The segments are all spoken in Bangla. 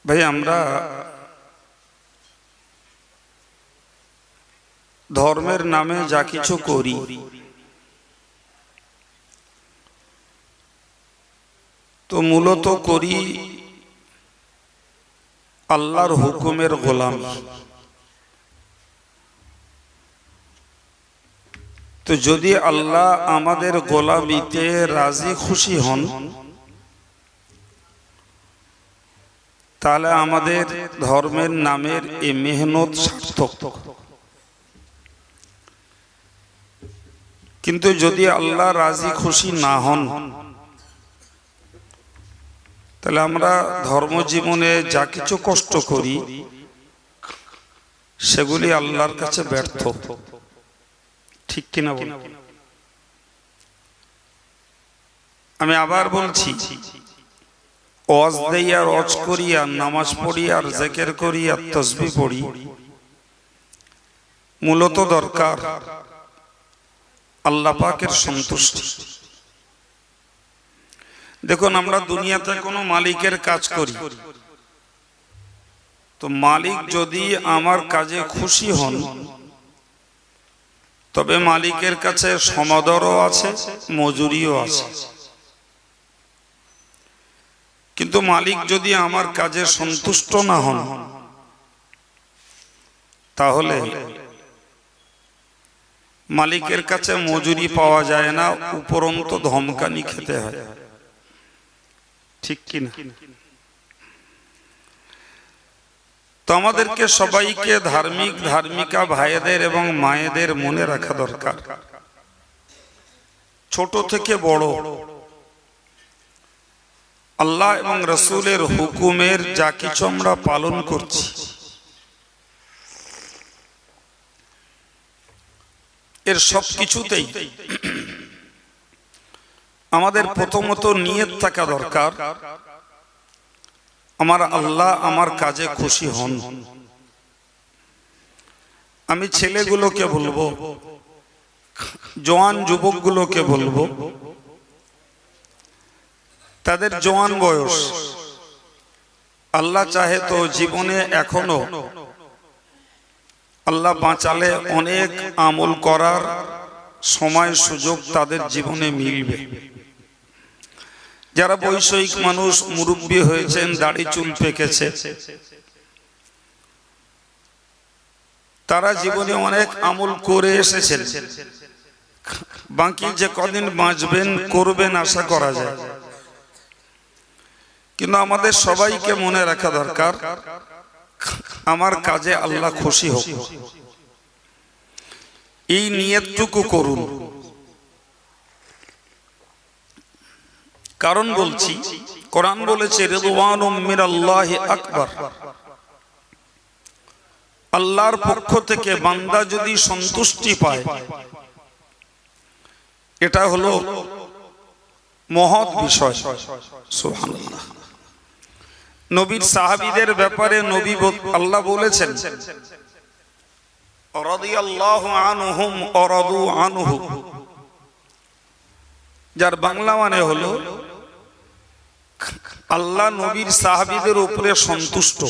ভাই আমরা ধর্মের নামে যা কিছু করি তো মূলত করি আল্লাহর হুকুমের গোলামি। তো যদি আল্লাহ আমাদের গোলামিতে রাজি খুশি হন তাহলে আমাদের ধর্মের নামের এই মেহনত সার্থক। কিন্তু যদি আল্লাহ রাজি খুশি না হন তাহলে আমরা ধর্মজীবনে যা কিছু কষ্ট করি সেগুলি আল্লাহর কাছে ব্যর্থ। ঠিক কিনা বল? আমি আবার বলছি, ওয়াজ দেই আর ওয়াজ করি আর নামাজ পড়ি আর জিকির করি আর তাসবিহ পড়ি, মূলত দরকার আল্লাহ পাকের সন্তুষ্টি। দেখুন, আমরা দুনিয়াতে কোনো মালিকের কাজ করি, তো মালিক যদি আমার কাজে খুশি হন তবে মালিকের কাছে সমাদরও আছে, মজুরিও আছে। কিন্তু মালিক যদি আমার কাজে সন্তুষ্ট না হন তাহলে মালিকের কাছে মজুরি পাওয়া যায় না, উপরন্ত ধমকানি খেতে হয়। ঠিক কিনা? তো আমাদেরকে সবাইকে ধার্মিকা ভাইদের এবং মায়েদের মনে রাখা দরকার, ছোট থেকে বড় আল্লাহ এবং রাসূলের হুকুমের যা কিছু আমরা পালন করছি এর সব কিছুতেই আমাদের প্রথমত নিয়ত থাকা দরকার, আমার আল্লাহ আমার কাজে খুশি হন। আমি ছেলেগুলোকে বলবো, জওয়ান যুবকগুলোকে বলবো, তাদের জওয়ান বয়স, আল্লাহ চাহে তো জীবনে এখনো আল্লাহ বাঁচালে অনেক আমল করার সময় সুযোগ তাদের জীবনে মিলবে। যারা বৈষয়িক মানুষ, মুরব্বী হয়েছেন, দাড়ি চুল পেকেছে, তারা জীবনে অনেক আমল করে এসেছেন, বাকি যে কদিন বাঁচবেন করবেন আশা করা যায়। কিন্তু আমাদের সবাইকে মনে রাখা দরকার আমার কাজে আল্লাহ খুশি হোক, এই নিয়তটুকু করুন। কারণ বলছি, কোরআন বলেছে রিদওয়ানুম মিনাল্লাহি আকবার, আল্লাহর পক্ষ থেকে বান্দা যদি সন্তুষ্টি পায় এটা হলো মহৎ বিষয়। সুবহানাল্লাহ। নবীর সাহাবীদের ব্যাপারে নবী আল্লাহ বলেছেন রাদিয়াল্লাহু আনহুম ওয়া রাদু আনহু, যার বাংলা মানে হলো আল্লাহ নবীর সাহাবীদের উপরে সন্তুষ্ট।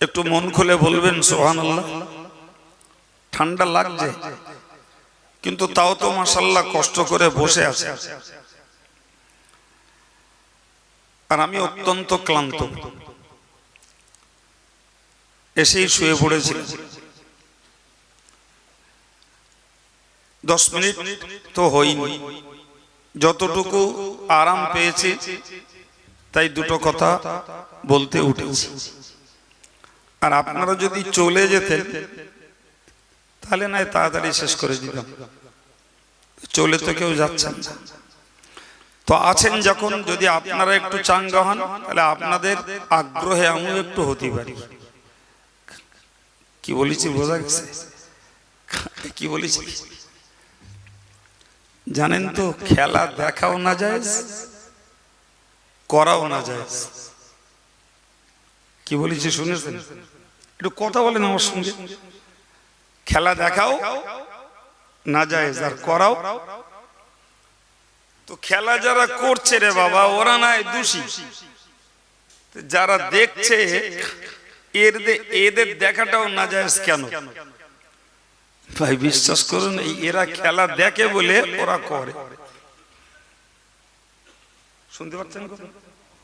একটু মন খুলে বলবেন সুবহানাল্লাহ। ঠান্ডা লাগছে কিন্তু তাও তো মাশাআল্লাহ কষ্ট করে বসে আছে, আর আমি অত্যন্ত ক্লান্ত, এসেই শুয়ে পড়েছি। 10 মিনিট তো হয়নি, যতটুকু আরাম পেয়েছি তাই দুটো কথা বলতে উঠেছি। আর আপনারা যদি চলে যেতেন তাহলে নয় তাড়াতাড়ি শেষ করে দিতাম, চলে তো কেউ যাচ্ছেন না। তো আছেন যখন, যদি আপনারা একটু চাঙ্গা হন তাহলে আপনাদের আগ্রহে আমিও একটু হতে পারি। কি বলেছি বোঝা গেছে? কি বলেছি জানেন তো? খেলা দেখাও না যায়, করাও না যায়। কি বলেছি শুনেছেন? একটু কথা বলেন আমার সঙ্গে। খেলা দেখাও না যায় আর করাও। তো খেলা যারা করছে রে বাবা, ওরা নাই দোষী, যারা দেখছে এদের দেখাটাও নাজায়েজ কেন ভাই? বিশ্বাস করুন, এরা খেলা দেখে বলে ওরা করে। শুনতে পাচ্ছেন?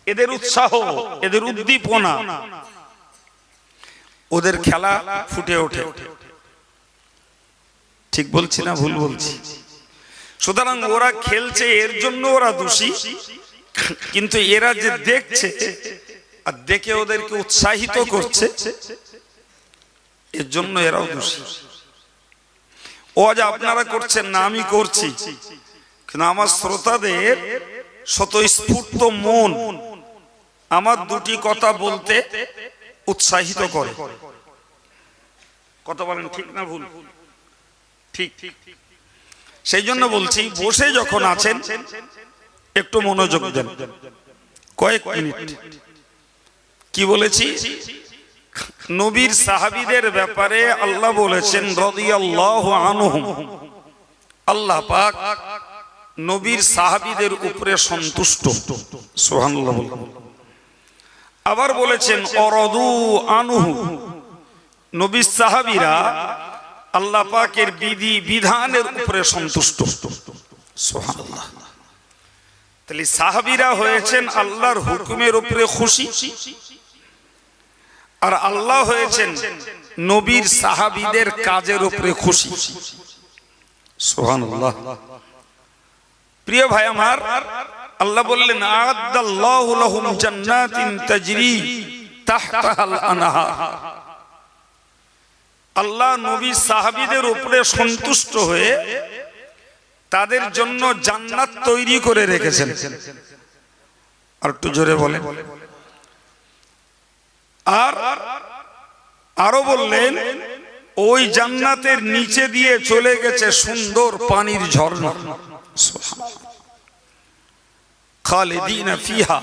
এদের উৎসাহ, এদের উদ্দীপনা, ওদের খেলা ফুটে ওঠে। ঠিক বলছি না ভুল বলছি? সুতরাং ওরা খেলছে, এর জন্য ওরা দোষী, কিন্তু এরা যে দেখছে আর দেখে ওদেরকে উৎসাহিত করছে, এর জন্য এরাও দোষী। ও যে আপনারা করছেন না, আমি করছি, কিন্তু আমার শ্রোতাদের স্বতঃস্ফূর্ত মন আমার দুটি কথা বলতে উৎসাহিত করে। কথা বলেন ঠিক না ভুল? ঠিক। সেই জন্য বলছি, বসে যখন আছেন একটু মনোযোগ দেন, কয়েক মিনিট। কি বলেছি? নবীর সাহাবীদের ব্যাপারে আল্লাহ বলেছেন রাদিয়াল্লাহু আনহুম, আল্লাহ পাক নবীর সাহাবীদের উপরে সন্তুষ্ট। সুবহানাল্লাহ। আবার বলেছেন অরদু আনহু, নবীর সাহাবীরা আল্লাহ পাকের বিধি বিধানের উপরে সন্তুষ্ট। সুবহানাল্লাহ। তাহলে সাহাবীরা হয়েছেন আল্লাহর হুকুমের উপরে খুশি, আর আল্লাহ হয়েছেন নবীর সাহাবীদের কাজের উপরে খুশি। সুবহানাল্লাহ। প্রিয় ভাই আমার, আল্লাহ বললেন আ'আদাল্লাহু লাহুম জান্নাতিন তাজরি তাহতাহাল আনহার। আল্লাহ নবী সাহাবীদের উপরে সন্তুষ্ট হয়ে তাদের জন্য জান্নাত তৈরি করে রেখেছেন। আর একটু জোরে বলেন। আর আরো বললেন ওই জান্নাতের নিচে দিয়ে চলে গেছে সুন্দর পানির ঝর্ণা। খালিদিনা ফিহা,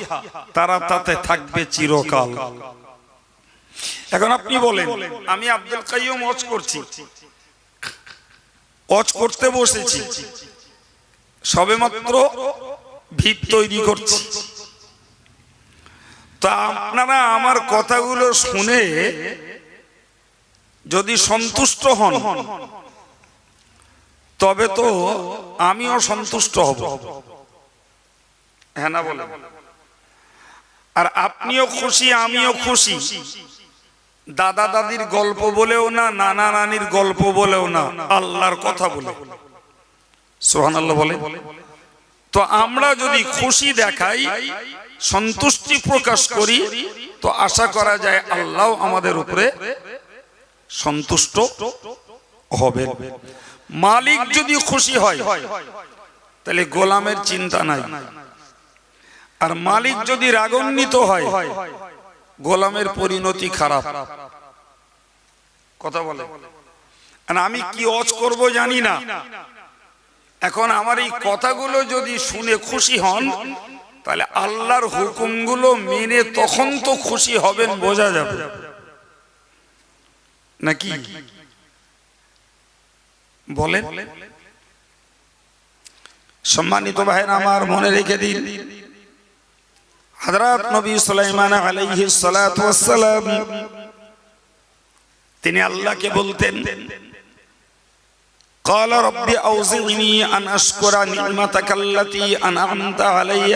তারা তাতে থাকবে চিরকাল। এখন আপনি বলেন, আমি আব্দুল কাইয়ুম ওয়াজ করছি, ওয়াজ করতে বসেছি, সবেমাত্র ভিত তৈরি করছি, তো আপনারা আমার কথাগুলো শুনে যদি সন্তুষ্ট হন তবে তো আমিও সন্তুষ্ট হব। হ্যাঁ না বলে? আর আপনিও খুশি, আমিও খুশি। দাদা দাদির গল্প বলেও না, নানা নানির গল্প বলেও না, আল্লাহর কথা বলে। সুবহানাল্লাহ বলে। তো আমরা যদি খুশি দেখাই, সন্তুষ্টি প্রকাশ করি, তো আশা করা যায় আল্লাহ আমাদের উপরে সন্তুষ্ট হবেন। মালিক যদি খুশি হয় তাহলে গোলামের চিন্তা নাই, আর মালিক যদি রাগান্বিত হয় গোলামের পরিণতি খারাপ। কথা বলে। আমি কি ওয়াজ করব জানি না, এখন আমার এই কথাগুলো যদি শুনে খুশি হন তাহলে আল্লাহর হুকুমগুলো মেনে তখন তো খুশি হবেন, বোঝা যাবে নাকি বলেন? সম্মানিত ভাইরা আমার, মনে রেখে দিন, হযরত নবী সুলাইমান আলাইহিস সালাতু ওয়াস সালাম তিনি আল্লাহকে বলতেন, قال رب أوزعني أن أشكر نعمتك التي أنعمت علي।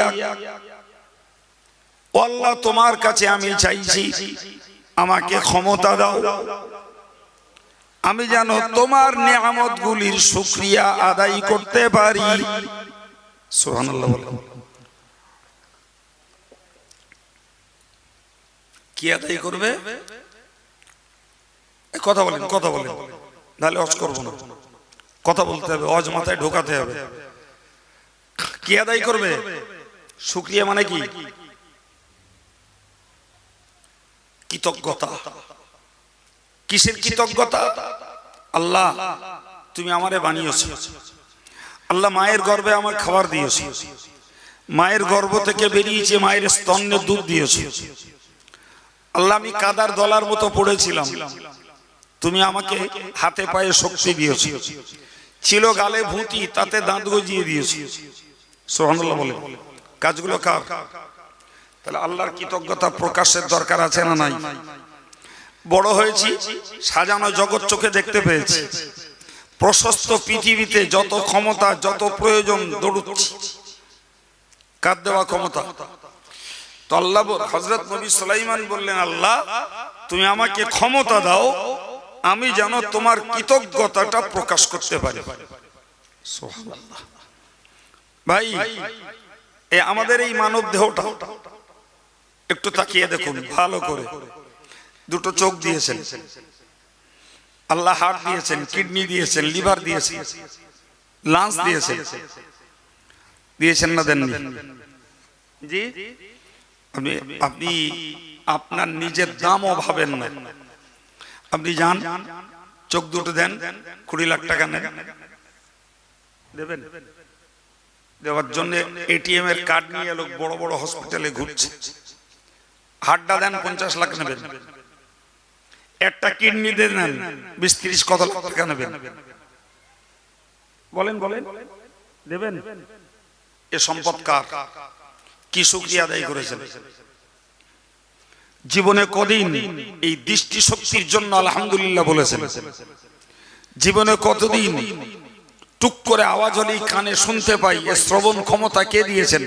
ও আল্লাহ, তোমার কাছে আমি চাইছি আমাকে ক্ষমতা দাও, আমি যেন তোমার নিয়ামতগুলির শুকরিয়া আদায় করতে পারি। সুবহানাল্লাহ। কি আদায় করবে? কথা বলেন, কথা বলেন, তাহলে ওয়াজ করব না। কথা বলতে হবে, ওয়াজ মাথায় ঢোকাতে হবে। কি আদায় করবে? শুকরিয়া মানে কি? কৃতজ্ঞতা। কিসের কৃতজ্ঞতা? আল্লাহ তুমি আমারে বানিয়েছো, আল্লাহ মায়ের গর্ভে আমার খাবার দিয়েছো, মায়ের গর্ভ থেকে বেরিয়েছে, মায়ের স্তন্যে দুধ দিয়েছো। আল্লাহ আমি কাদার দলার মতো পড়েছিলাম, তুমি আমাকে হাতে পায়ে শক্তি দিয়েছো, ছিল গালে ভূতি, তাতে দাঁত গজিয়ে দিয়েছো। সুবহানাল্লাহ বলে। কাজগুলো কার? তাহলে আল্লাহর কৃতজ্ঞতা প্রকাশের দরকার আছে না নাই? বড় হয়েছি, সাজানো জগৎ চোখে দেখতে পেয়েছি, প্রশস্ত পৃথিবীতে যত ক্ষমতা যত প্রয়োজন দৌড়ুচ্ছি, কার দেওয়া ক্ষমতা? তো আল্লাহ হযরত নবী সুলাইমান বললেন, আল্লাহ তুমি আমাকে ক্ষমতা দাও, আমি যেন তোমার কৃতজ্ঞতাটা প্রকাশ করতে পারি। সুবহানাল্লাহ। ভাই, আমাদের এই মানব দেহটা একটু তাকিয়ে দেখুন ভালো করে। দুটো চোখ দিয়েছেন আল্লাহ, হার্ট দিয়েছেন, কিডনি দিয়েছেন, লিভার দিয়েছেন, লাংস দিয়েছেন, দিয়েছেন না দেননি? জি, আপনি আপনার নিজের দামও ভাবেন না। আপনি যান, চোখ দুটো দেন, 20 লাখ টাকা নেন, দেবেন? দেওয়ার জন্য এটিএম এর কার্ড নিয়ে লোক বড় বড় হসপিটালে ঘুরছে। হার্টটা দেন, 50 লাখ নেবেন। একটা কিডনি দেন, 20-30 কত লাখ টাকা নেবেন? বলেন বলেন, দেবেন? এ সম্পদ কার? কি শুকরিয়া আদায় করেছেন? জীবনে কদিন এই দৃষ্টি শক্তির জন্য আলহামদুলিল্লাহ বলেছেন? জীবনে কতদিন টুক করে আওয়াজ হলেই কানে শুনতে পাই, এ শ্রবণ ক্ষমতা কে দিয়েছেন?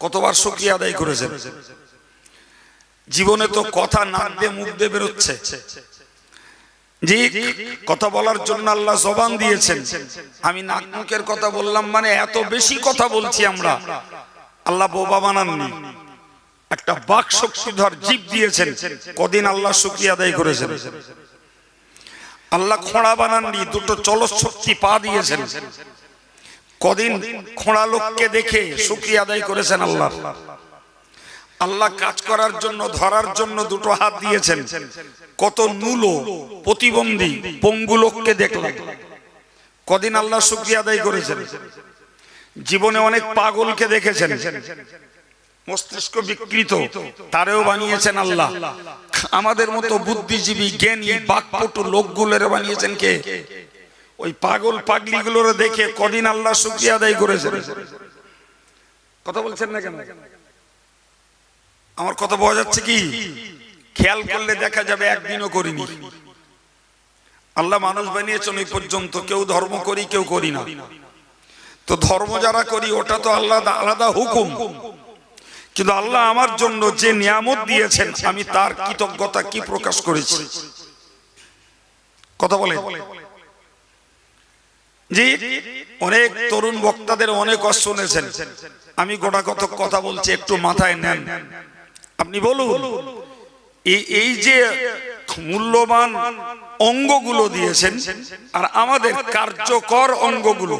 কতবার শুকরিয়া আদায় করেছেন? জীবনে তো কথা নাক দিয়ে মুখ দিয়ে বেরোচ্ছে, জি, কথা বলার জন্য আল্লাহ জবান দিয়েছেন। আমি নাক মুখের কথা বললাম মানে এত বেশি কথা বলছি আমরা, আল্লাহ বোবা বানাননি, একটা বাক শক্তিধর জীব দিয়েছেন। কদিন আল্লাহ শুকরিয়া আদায় করেছেন? আল্লাহ খোঁড়া বানাননি, দুটো চলৎ শক্তি পা দিয়েছেন। কদিন খোঁড়া লোককে দেখে শুকরিয়া আদায় করেছেন আল্লাহ? আল্লাহ কাজ করার জন্য ধরার জন্য দুটো হাত দিয়েছেন। কত নুলো প্রতিবন্ধী পঙ্গু লোককে দেখলেন, কদিন আল্লাহ শুকরিয়া আদায় করেছেন? জীবনে অনেক পাগলকে দেখেছেন, মস্তিষ্ক বিকৃত, তারেও বানিয়েছেন আল্লাহ। আমাদের মতো বুদ্ধিজীবী জ্ঞানী বাকপটু লোকগুলোর বানিয়েছেন কে? ওই পাগল পাগলিগুলোর দেখে কদিন আল্লাহ শুকরিয়া আদায় করেছেন? কথা বলছেন না কেন? আমার কথা বোঝা যাচ্ছে কি? খেয়াল করলে দেখা যাবে একদিনও করিনি। আল্লাহ মানুষ বানিয়েছেন ওই পর্যন্ত, কেউ ধর্ম করি কেউ করি না। তো ধর্ম যারা করি ওটা তো আল্লাহ আলাদা হুকুম, কিন্তু আল্লাহ আমার জন্য যে নিয়ামত দিয়েছেন আমি তার কৃতজ্ঞতা কি প্রকাশ করেছি? কথা বলে জি, অনেক তরুণ বক্তাদের অনেক কথা শুনেছেন, আমি গোটা কত কথা বলছি, একটু মাথায় নেন। আপনি বলুন, এই যে মূল্যবান অঙ্গগুলো দিয়েছেন আর আমাদের কার্যকর অঙ্গগুলো,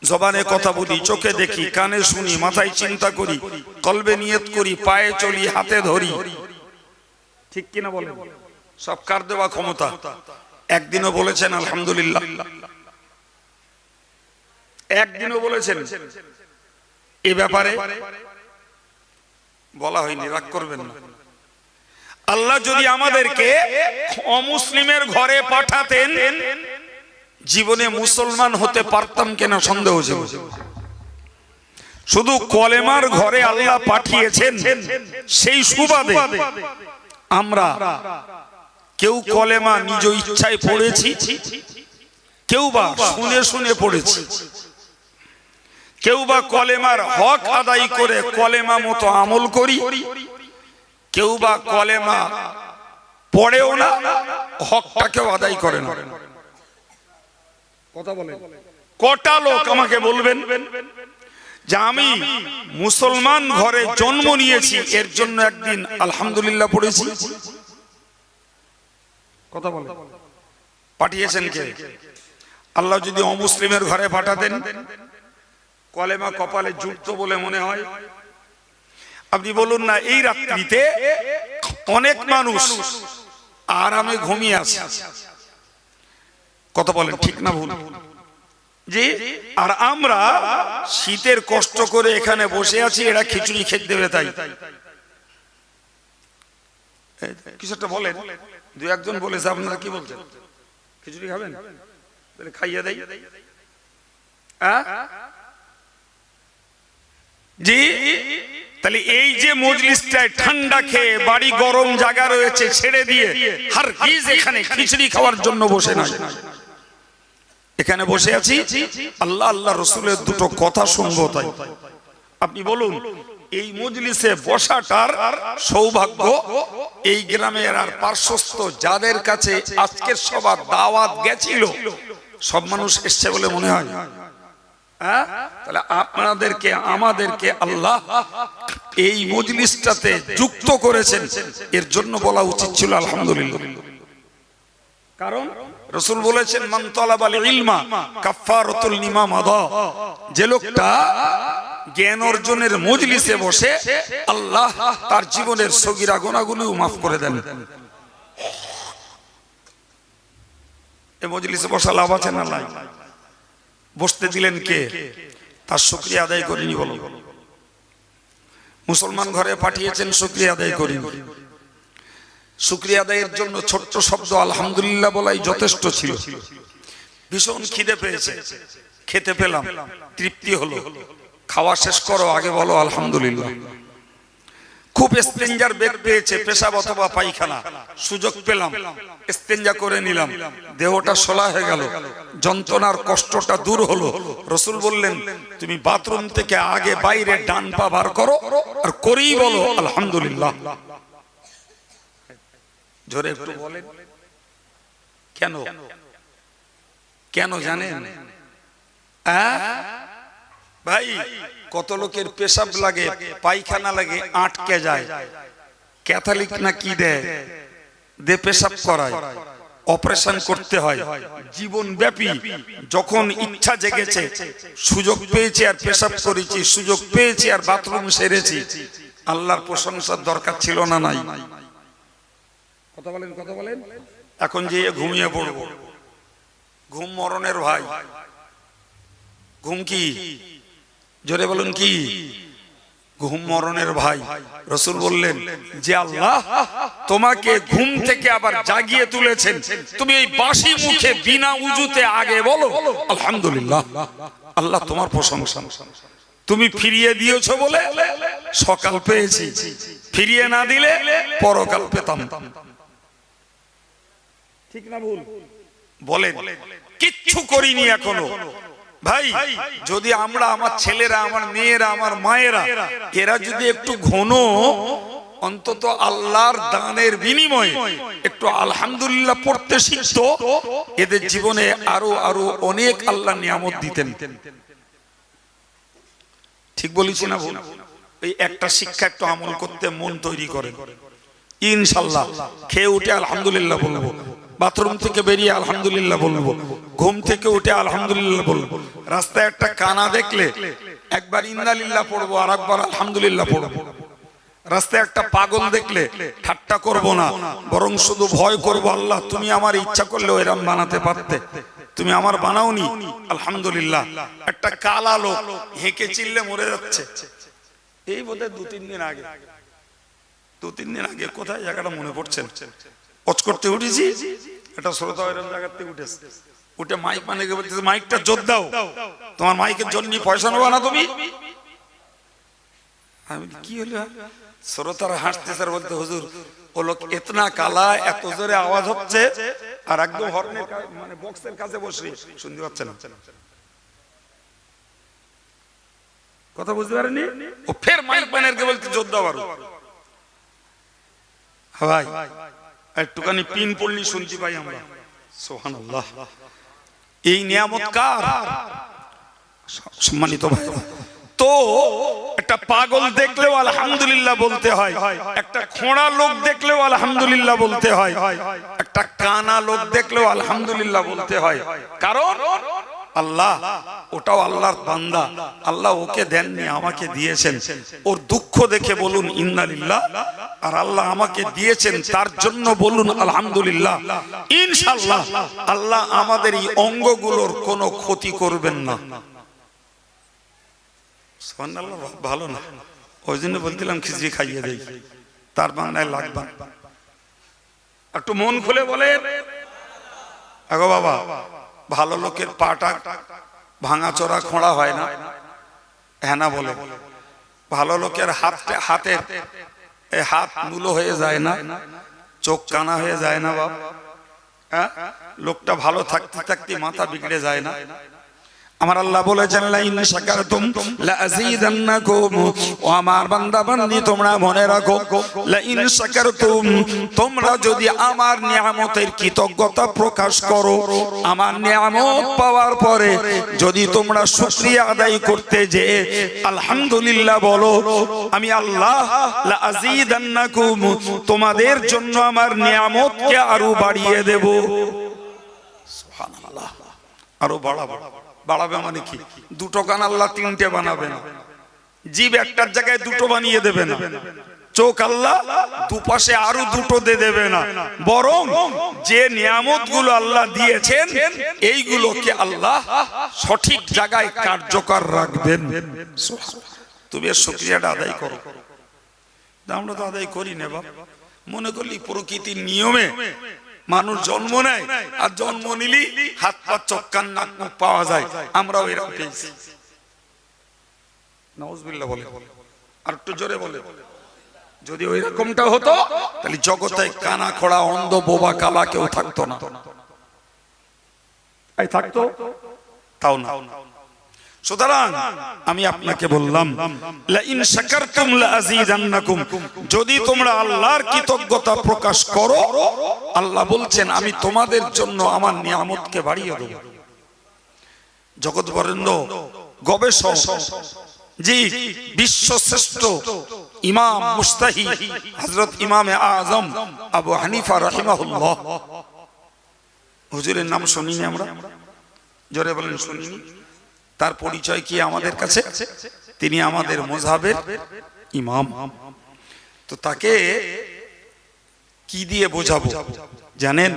জবানে কথা বলি, চোখে দেখি, কানে শুনি, মাথায় চিন্তা করি, কলবে নিয়ত করি, পায়ে চলি, হাতে ধরি, ঠিক কিনা বলেন? সব কার দেওয়া ক্ষমতা? একদিনও বলেছেন আলহামদুলিল্লাহ? একদিনও বলেছেন এ ব্যাপারে? বলা হয়নি, রাগ করবেন না। আল্লাহ যদি আমাদেরকে অমুসলিমের ঘরে পাঠাতেন, জীবনে মুসলমান হতে পারতাম কিনা সন্দেহ ছিল। শুধু কলেমার ঘরে আল্লাহ পাঠিয়েছেন, সেই সুবাদে আমরা কেউ কলেমা নিজ ইচ্ছায় পড়েছি, কেউ বা শুনে শুনে পড়েছি, কেউ বা কলেমার হক আদায় করে কলেমা মতো আমল করি, কেউ বা কলেমা পড়েও না, হকটাকেও আদায় করে না। কথা বলেন, কটা লোক আমাকে বলবেন যে আমি মুসলমান ঘরে জন্ম নিয়েছি, এর জন্য একদিন আলহামদুলিল্লাহ পড়েছি? কথা বলেন, পাঠিয়েছেন কে? আল্লাহ যদি অমুসলিমের ঘরে পাঠাতেন, কলেমা কপালে জুটতো বলে মনে হয়? আপনি বলুন না, এই রাত্রিতে অনেক মানুষ আরামে ঘুমিয়ে আছে, কথা বলেন ঠিক না ভুল? জি, আর আমরা শীতের কষ্ট করে এখানে বসে আছি, এরা খিচুড়ি খেতে দেবে তাই। কিছু একটা বলেন, দু একজন বলেছে, আপনারা কি বলছেন? খিচুড়ি খাবেন? তাহলে খাইয়ে দেয়। জি, তাহলে এই যে মজলিসটায় ঠান্ডা খেয়ে বাড়ি গরম জায়গা রয়েছে ছেড়ে দিয়ে হারগিজ এখানে খিচুড়ি খাওয়ার জন্য বসে নাই, এখানে বসে আছি আল্লাহ আল্লাহ রসুলের দুটো কথা শুনবো। তাই আপনি বলুন এই মজলিসে বসাটার সৌভাগ্য এই গ্রামের আর পার্শ্বস্থ যাদের কাছে আজকের সবার দাওয়াত গেছিল সব মানুষ এসছে বলে মনে হয়? তাহলে আপনাদেরকে আমাদেরকে আল্লাহ এই মজলিসটাতে যুক্ত করেছেন, এর জন্য বলা উচিত ছিল আলহামদুলিল্লাহ। কারণ রাসূল বলেছেন মান তালাবাল ইলমা কাফারাতুল লিমা মাদা, যে লোকটা জ্ঞান অর্জনের মজলিসে বসে আল্লাহ তার জীবনের সগীরা গুনাহগুলোও মাফ করে দেন। এই মজলিসে বসা লাভ আছে না নাই? বসতে দিলেন কে? তার শুকরিয়া আদায় করিনি বলো। মুসলমান ঘরে পাঠিয়েছেন, শুকরিয়া আদায় করিনি। শুকরিয়া আদায়ের জন্য ছোট্ট শব্দ আলহামদুলিল্লাহ বলাই যথেষ্ট ছিল। ভীষণ খিদে পেয়েছে, খেতে পেলাম, তৃপ্তি হলো, খাওয়া শেষ করো, আগে বলো আলহামদুলিল্লাহ। খুব ইস্তেঞ্জার বেগ পেয়েছে, পেশাব অথবা পায়খানা, সুযোগ পেলাম, ইস্তেঞ্জা করে নিলাম, দেহটা সোলা হয়ে গেল, যন্ত্রণার কষ্টটা দূর হলো। রাসূল বললেন তুমি বাথরুম থেকে আগে বাইরে ডান পা বার করো আর করেই বলো আলহামদুলিল্লাহ। জোরে একটু বলেন কেন? কেন জানেন? ভাই কত লোকের পেশাব লাগে, পায়খানা লাগে, আটকে যায়, ক্যাথলিক না কি দেয়, দে পেশাব করায়, অপারেশন করতে হয় জীবন ব্যাপী। যখন ইচ্ছা জেগেছে, সুযোগ পেয়েছি আর পেশাব করেছি, সুযোগ পেয়েছি আর বাথরুম সেরেছি, আল্লাহর প্রশংসার দরকার ছিল না? নাই? কথা বলেন, কথা বলেন। এখন যে ঘুমিয়ে পড়বো, ঘুম মরণের ভাই। ঘুম কি? জোরে বলুন কি? ঘুম মরণের ভাই। রাসূল বললেন যে আল্লাহ তোমাকে ঘুম থেকে আবার জাগিয়ে তুলেছেন, তুমি এই বাসি মুখে বিনা উযুতে আগে বলো আলহামদুলিল্লাহ। আল্লাহ তোমার প্রশংসা। তুমি ফিরিয়ে দিয়েছো বলে সকাল পেয়েছি, ফিরিয়ে না দিলে পরকাল পেতাম। ঠিক না ভুল বলেন? কিচ্ছু করিনি এখনো। ভাই যদি আমরা, আমার ছেলেরা, আমার মেয়েরা, আমার মায়েরা, এরা যদি একটু ঘন অন্তত আল্লাহর দানের বিনিময়ে একটু আলহামদুলিল্লাহ পড়তে শিখতো, এদের জীবনে আরো আরো অনেক আল্লাহ নিয়ামত দিতেন। ঠিক বলেছি না ভুল? এই একটা শিক্ষা একটু আমল করতে মন তৈরি করেন, ইনশাআল্লাহ খেয়ে উঠে আলহামদুলিল্লাহ বলবো, বাথরুম থেকে বেরিয়ে আলহামদুলিল্লাহ বলবো, ঘুম থেকে উঠে আলহামদুলিল্লাহ বলবো, রাস্তায় একটা কানা দেখলে একবার ইন্নালিল্লাহ পড়বো আর একবার আলহামদুলিল্লাহ পড়বো, রাস্তায় একটা পাগল দেখলে ঠাট্টা করব না, বরং শুধু ভয় করব, আল্লাহ তুমি আমার ইচ্ছা করলে এরকম বানাতে পারতে, তুমি আমার বানাওনি, আলহামদুলিল্লাহ। একটা কালা লোক হেঁকে চিল্লে মরে যাচ্ছে, এই বোধহয় দু তিন দিন আগে কোথায় জায়গাটা মনে পড়ছে, অচ করতে উঠেছি, একটা শ্রোতা এরকম জায়গা থেকে উঠেছে, উঠে মাইক মানে বলতেছে মাইকটা জোর দাও, তোমার মাইকের জন্য পয়সা নেবো না তুমি। আমি কি হলো? শ্রোতারা হাসতেছে আর বলতে হুজুর ও লোক এতনা কালা, এত জোরে আওয়াজ হচ্ছে আর একদম হর্নের মানে বক্সের কাছে বসে শুনতে পাচ্ছে না। কথা বুঝতে পারেনি? ও ফের মাইক বানারকে বলতে জোর দাও আরো। ভাই একটুখানি পিন পড়লি শুনতে পাই আমরা, সুবহানাল্লাহ। এই নিয়ামত কার? সম্মানিত ভাই, তো একটা পাগল দেখলেও আলহামদুলিল্লাহ বলতে হয়, একটা খোঁড়া লোক দেখলেও আলহামদুলিল্লাহ বলতে হয়, একটা কানা লোক দেখলেও আলহামদুলিল্লাহ বলতে হয়। কারণ আল্লাহ ওটাও আল্লাহর বান্দা, আল্লাহ ওকে দেননি, আমাকে দিয়েছেন। ওর দুঃখ দেখে বলুন ইন্নালিল্লাহ, আর আল্লাহ আমাকে দিয়েছেন তার জন্য বলুন আলহামদুলিল্লাহ। ইনশাআল্লাহ আল্লাহ আমাদের এই অঙ্গগুলোর কোনো ক্ষতি করবেন না। সুবহানাল্লাহ, ভালো না? ওই জন্য বলছিলাম খিচড়ি খাইয়ে দেই, তার বাংলায় লাগবে। একটু মন খুলে বলে, আগো বাবা, ভালো লোকের পাটা ভাঙাচোরা খোঁড়া হয় না, হ্যাঁ না বলে? ভালো লোকের হাতের হাত নুলো হয়ে যায় না, চোখ কানা হয়ে যায় না বাপ? হ্যাঁ, লোকটা ভালো থাকতে থাকতে মাথা বিগড়ে যায় না? আমার আল্লাহ বলেছেন লা ইন শাকারতুম লা আযীদান্নাকুম, ও আমার বান্দা বান্দি তোমরা মনে রাখো, লা ইন শাকারতুম, তোমরা যদি আমার নিয়ামতের কৃতজ্ঞতা প্রকাশ করো, আমার নিয়ামত পাওয়ার পরে যদি তোমরা শুকরিয়া আদায় করতে যে আলহামদুলিল্লাহ বলো, আমি আল্লাহ লা আযীদান্নাকুম, তোমাদের জন্য আমার নিয়ামতকে আরো বাড়িয়ে দেব। সুবহানাল্লাহ, আরো বাড়াবো। বাড়াবে মানে কি? দুটো কান আল্লাহ তিনটে বানাবে না, জিভ একটার জায়গায় দুটো বানিয়ে দেবে না, চোখ আল্লাহ দুপাশে আরো দুটো দিয়ে দেবে না, বরং যে নিয়ামত গুলো আল্লাহ দিয়েছেন এইগুলোকে আল্লাহ সঠিক জায়গায় কার্যকর রাখবেন। তুমি এর শুকরিয়াটা আদায় করো। আমরা তো আদায় করি না বাবা, মনে করলি প্রকৃতির নিয়মে মানুষ জন্ম নেয়, আর জন্ম নিলি হাত পা চোখ কান নাক মুখ পাওয়া যায়, আমরাও এরকম পেয়েছি। নাউজুবিল্লাহ বলে, আর একটু জোরে বলে। যদি ওই রকমটা হতো তাহলে জগতে কানা খোড়া অন্ধ বোবা কালা কেউ থাকতো না। এই থাকতো? তাও না। সুতরাং আমি আপনাকে বললাম লা ইন শাকারতুম লা আযীদান্নাকুম, যদি তোমরা আল্লাহর কৃতজ্ঞতা প্রকাশ করো, আল্লাহ বলছেন আমি তোমাদের জন্য আমার নিয়ামতকে বাড়িয়ে দেব। জগৎ বরেণ্য গবেষক, জি বিশ্বশ্রেষ্ঠ ইমাম মুজতাহিদ হযরত ইমামে আযম আবু হানিফা রাহিমাহুল্লাহ, হুজুরের নাম শুনিনি আমরা? জোরে বলেন শুনিনি। তার পরিচয় কি আমাদের কাছে? তিনি আমাদের মাযহাবের ইমাম। তো তাকে কি দিয়ে বোঝাবো জানেন?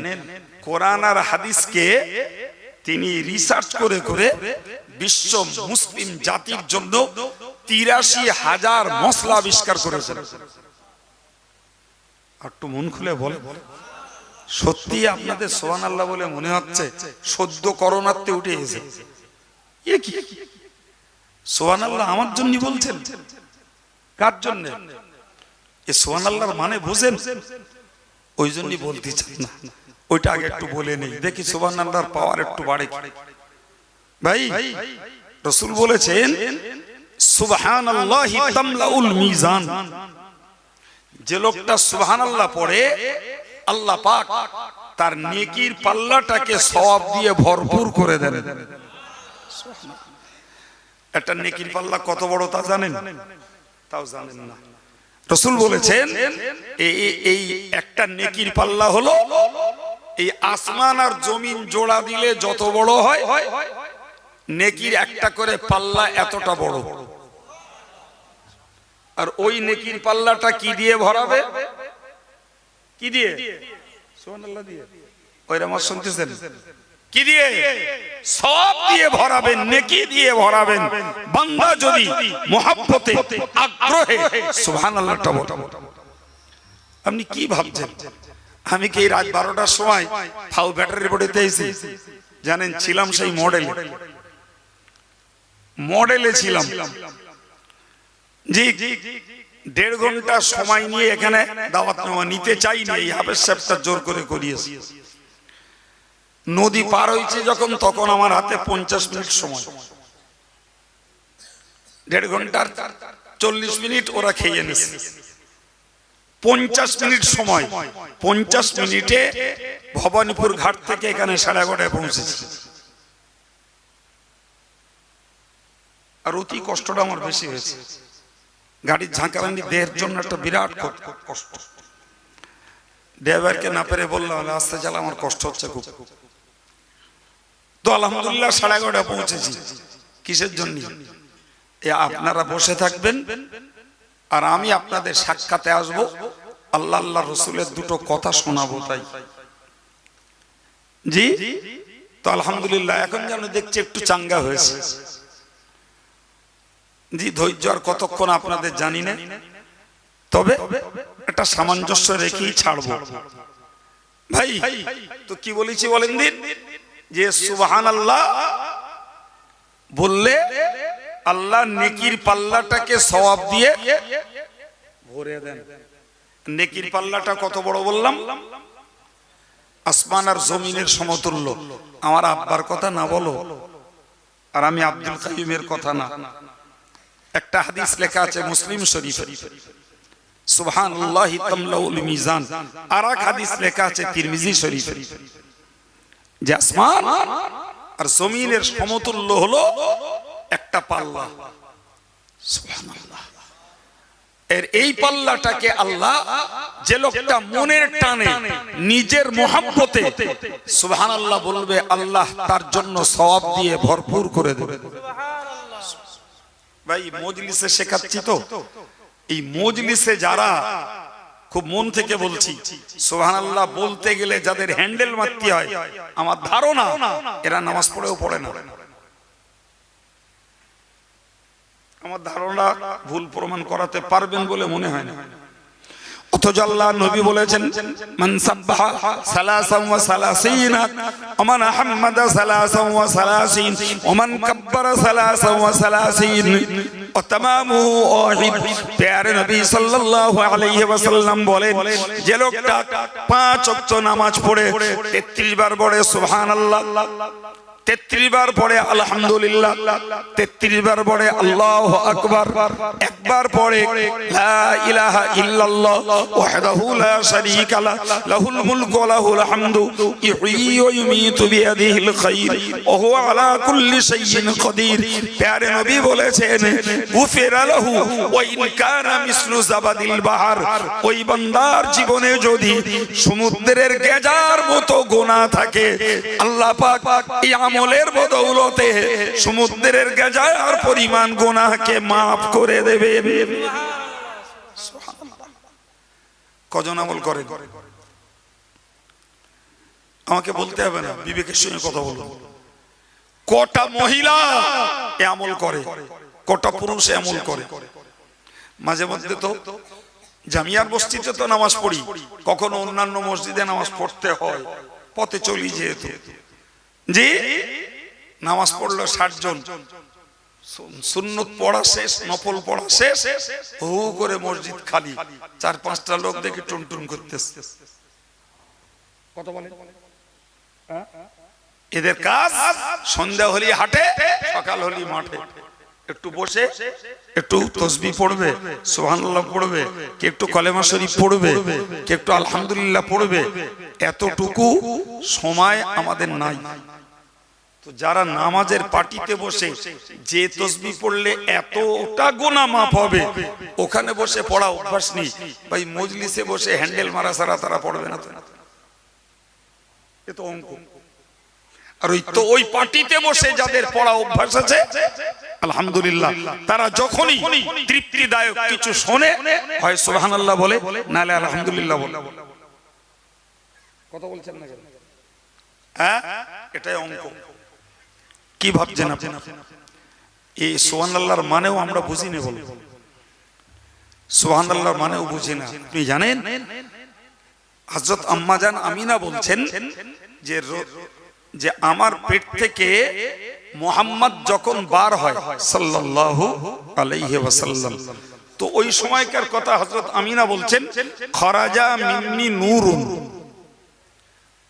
কোরআন আর হাদিসকে তিনি রিসার্চ করে করে বিশ্ব মুসলিম জাতির জন্য ৮৩,০০০ মসলা আবিষ্কার করেছেন। একটু মন খুলে বলে, সত্যি আপনাদের সুবহানাল্লাহ বলে মনে হচ্ছে সদ্য করোনাতে উঠে এসে এ কি? সুবহানাল্লাহ আমার জন্য বলছেন? কার জন্য? এ সুবহানাল্লাহর মানে বুঝেন? ওই জন্যই বলতে চান না, ওইটা আগে একটু বলে নেই, দেখি সুবহানাল্লাহর পাওয়ার একটু বাড়ে। ভাই রাসূল বলেছেন সুবহানাল্লাহি তামলাউল মিজান, যে লোকটা সুবহানাল্লাহ পড়ে আল্লাহ পাক তার নেকির পাল্লাটাকে সওয়াব দিয়ে ভরপুর করে দেন। একটা নেকির পাল্লা কত বড় তা জানেন? তাও জানেন না। রাসূল বলেছেন এই একটা নেকির পাল্লা হলো এই আসমান আর জমিন জোড়া দিলে যত বড় হয়, নেকির একটা করে পাল্লা এতটা বড়। আর ওই নেকির পাল্লাটা কি দিয়ে ভরাবে? কি দিয়ে? সুবহানাল্লাহ দিয়ে। ওইরা আমার শুনতেছেন? কি দিয়ে? সওয়াব দিয়ে ভরাবেন, নেকি দিয়ে ভরাবেন। বান্দা যদি মুহাব্বতে আগ্রহে সুবহানাল্লাহটা বলে। আপনি কি ভাবছেন আমি কি রাত 12টার সময় ফাউ ব্যাটারি বোর্ডেতে এসেছি? জানেন ছিলাম সেই মডেলে ছিলাম। জি 1.5 ঘন্টা সময় নিয়ে এখানে দাওয়াত নিতে চাইনি, এই হাফেজ সাহেবটা জোর করে করিয়েছি। নদী পার হয়েছে যখন, তখন আমার হাতে 50 মিনিট সময়। 1.5 ঘন্টার 40 মিনিট ওরা খেয়ে নিয়েছে। 50 মিনিট সময়, 50 মিনিটে ভবানীপুর ঘাট থেকে এখানে 11:30 পৌঁছেছি। আর অতি কষ্টটা আমার বেশি হয়েছে। গাড়ির ঝাঁকারানি দেহের জন্য একটা বিরাট কষ্ট। ড্রাইভারকে না পেরে বললাম আস্তে চালা, আমার কষ্ট হচ্ছে খুব। তো আলহামদুলিল্লাহ 11:30 পৌঁছেছি। কিসের জন্য? আপনারা বসে থাকবেন আর আমি আপনাদের সাক্ষাতে আসব, আল্লাহ আল্লাহ রসুলের দুটো কথা শোনাবো। তাই জি তো আলহামদুলিল্লাহ এখন যেন দেখছি একটু চাঙ্গা হয়েছে। জি ধৈর্য আর কতক্ষণ আপনাদের জানি না, তবে একটা সামঞ্জস্য রেখেই ছাড়বো। ভাই তো কি বলেছি বলেন দিন, যে সুবহানাল্লাহ বললে আল্লাহ নেকির পাল্লাটাকে সওয়াব দিয়ে ভরে দেন। নেকির পাল্লাটা কত বড় বললাম? আসমান আর জমিনের সমতুল্য। আমার আব্বার কথা না বলো, আর আমি আব্দুল কাইয়ুমের কথা না। একটা হাদিস লেখা আছে মুসলিম শরীফে, সুবহানাল্লাহি তামলাউল মিজান। আর এক হাদিস লেখা আছে তিরমিজি শরীফে, যে আসমান আর জমিনের সমতুল্য হলো একটা পাল্লা। সুবহানাল্লাহ। এর এই পাল্লাটাকে আল্লাহ, যে লোকটা মনের টানে নিজের মহব্বতে সুবহানাল্লাহ বলবে, আল্লাহ তার জন্য সওয়াব দিয়ে ভরপুর করে দেবে। ভাই মজলিসে শেখাচ্ছি তো, এই মজলিসে যারা খুব মন থেকে বলছি সুবহানাল্লাহ বলতে গেলে যাদের হ্যান্ডেল মারতে হয়, আমার ধারণা এরা নামাজ পড়েও পড়ে না। আমার ধারণা ভুল প্রমাণ করাতে পারবেন বলে মনে হয় না। অথচ আল্লাহ নবী বলেছেন, মান সাব্বাহা সালাসান ওয়া সালাসিনা ওয়া মান আহমাদা সালাসান ওয়া সালাসিন ওয়া মান কাব্বারা সালাসান ওয়া সালাসিন ওয়া তামামুহু ওয়াহিদ। প্যারে নবী সাল্লাল্লাহু আলাইহি ওয়াসাল্লাম বলেন, যে লোকটা 5 ওয়াক্ত নামাজ পড়ে 33 বার পড়ে সুবহানাল্লাহ, 33 বার পড়ে আলহামদুলিল্লাহ, 33 বার পড়ে আল্লাহু আকবার, একবার পড়ে লা ইলাহা ইল্লাল্লাহ ওয়াহদাহু লা শারীকা লাহু লাহুল মুলকু ওয়া লাহুল হামদু ইহয়ী ওয়া ইউমীতু বিয়াদিহিল খায়র ওয়া হুয়া আলা কুল্লি শাইইন কাদির। প্যারে নবী বলেছেন, গুফিরা লাহু ওয়া ইন কানা মিসলু জাবাদিল বাহর। ওই বান্দার জীবনে যদি সমুদ্রের গেজার মতো গুনাহ থাকে, আল্লাহ পাক এই আমলের বদৌলতে সমুদ্রের গেজার পরিমাণ গুনাহকে মাফ করে দেবে। কজন আমল করে আমাকে বলতে হবে না, বিবেকের সঙ্গে কথা বলুন। কটা মহিলা এ আমল করে, কটা পুরুষ এ আমল করে। মাঝে মধ্যে তো জামিয়ার মসজিদে তো নামাজ পড়ি, কখনো অন্যান্য মসজিদে নামাজ পড়তে হয়, পথে চলি যেহেতু। জি, নামাজ পড়লো 60 জন, সুন্নত পড়া শেষ, নফল পড়া শেষ, হু করে মসজিদ খালি, 4-5টা লোক দেখে টুনটুন করতেছে। কত বলে এদের কাজ? সন্ধ্যা হলি হাটে, সকাল হলি মাঠে, একটু বসে একটু তাসবিহ পড়বে, সুবহানাল্লাহ পড়বে, কে একটু কলেমা শরীফ পড়বে, কে একটু আলহামদুলিল্লাহ পড়বে। এতটুকু সময় আমাদের নাই। তো যারা নামাজের পার্টিতে বসে যে তাসবিহ পড়লে এতটা গুনাহ মাফ হবে, ওখানে বসে পড়া অভ্যাস নেই ভাই, মজলিসে বসে হ্যান্ডেল মারা ছাড়া তারা পড়বে না। তো এ তো অঙ্ক। আর ওই পার্টিতে বসে যাদের পড়া অভ্যাস আছে আলহামদুলিল্লাহ, তারা যখনই তৃপ্তিদায়ক কিছু শোনে, হয় সুবহানাল্লাহ বলে, নালে আলহামদুলিল্লাহ বলে। কথা বলছেন না কেন? হ্যাঁ, এটাই অঙ্ক। কি ভাবছেন আপনি? এই সুবহানাল্লাহর মানেও আমরা বুঝি না, বল সুবহানাল্লাহর মানেও বুঝি না। আপনি জানেন হযরত আম্মা জান আমিনা বলছেন যে আমার পেট থেকে মুহাম্মদ যখন বার হয় সাল্লাল্লাহু আলাইহি ওয়াসাল্লাম, তো ওই সময়কার কথা হযরত আমিনা বলছেন, খরাজা মিন্নি নূরুন,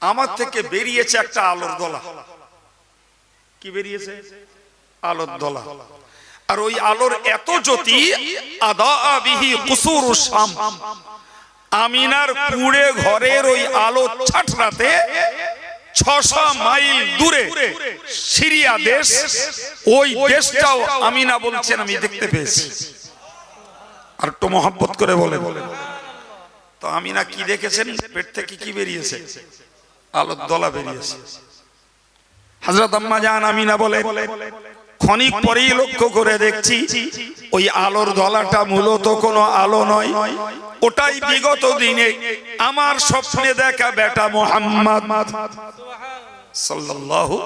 আমার থেকে বেরিয়েছে একটা আলোর দলা। কি বেরিয়েছে? আলোর দলা। আর ওই আলোর এত জ্যোতি, আদা বিহি কুসুরুশ শাম, আমিনার কুড়ে ঘরের ওই আলো ছাটরাতে 600 মাইল দূরে সিরিয়া দেশ, ওই দেশটাও আমিনা বলছেন আমি দেখতে পেয়েছি। আর একটু মহব্বত করে বলে। তো আমিনা কি দেখেছেন? পেট থেকে কি বেরিয়েছে? আলোর দলা বেরিয়েছে। হযরত আম্মা জান আমিনা বলে, ক্ষণিক পরেই লক্ষ্য করে দেখছি ওই আলোর দলাটা মূলত কোনো আলো নয়, ওটাই বিগত দিনে আমার স্বপ্নে দেখা বেটা মুহাম্মদ সাল্লাল্লাহু।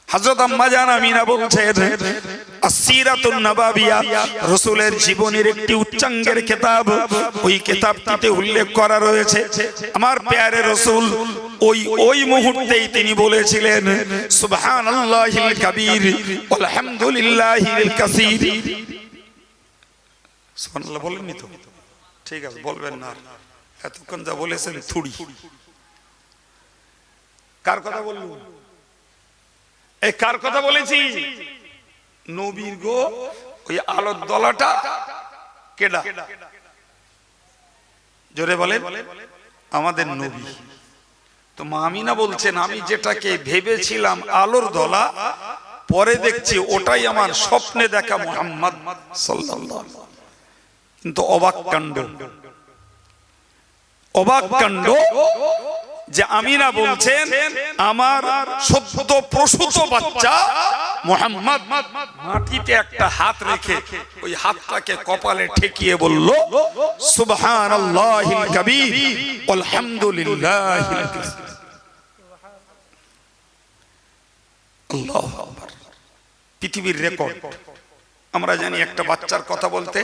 হযরত আম্মা জান আমিনা বলছেন, আসসিরাতুন নাবাবিয়া, রাসূলের জীবনের একটি উচ্চাঙ্গের কিতাব, ওই কিতাবটিতে উল্লেখ করা রয়েছে আমার প্যারে রাসূল ওই মুহূর্তেই তিনি বলেছিলেন সুবহানাল্লাহিল কাবীর আলহামদুলিল্লাহিল কাসীর। সুবহানাল্লাহ বলেননি তো? ঠিক আছে, বলবেন না। এতক্ষণ যা বলেছেন থুড়ি। কার কথা বললু? এই কার কথা বলেছি? নবীর গো। ওই আলোর দলাটা কেডা? জোরে বলেন। আমাদের নবী। তো মা আমিনা বলছেন, আমি যেটাকে ভেবেছিলাম আলোর দলা, পরে দেখছি ওটাই আমার স্বপ্নে দেখা মুহাম্মদ সাল্লাল্লাহু আলাইহি ওয়াসাল্লাম। কিন্তু অবাক কাণ্ড, অবাক কাণ্ড যে আমিনা বলছেন আমার সদ্য প্রসূত বাচ্চা মুহাম্মদ মাটিতে একটা হাত রেখে ওই হাতটাকে কপালে ঠেকিয়ে বলল সুবহানাল্লাহিল কাবীর আলহামদুলিল্লাহিল কাসীর। আল্লাহু আকবার। পৃথিবীর রেকর্ড। আমরা জানি একটা বাচ্চার কথা বলতে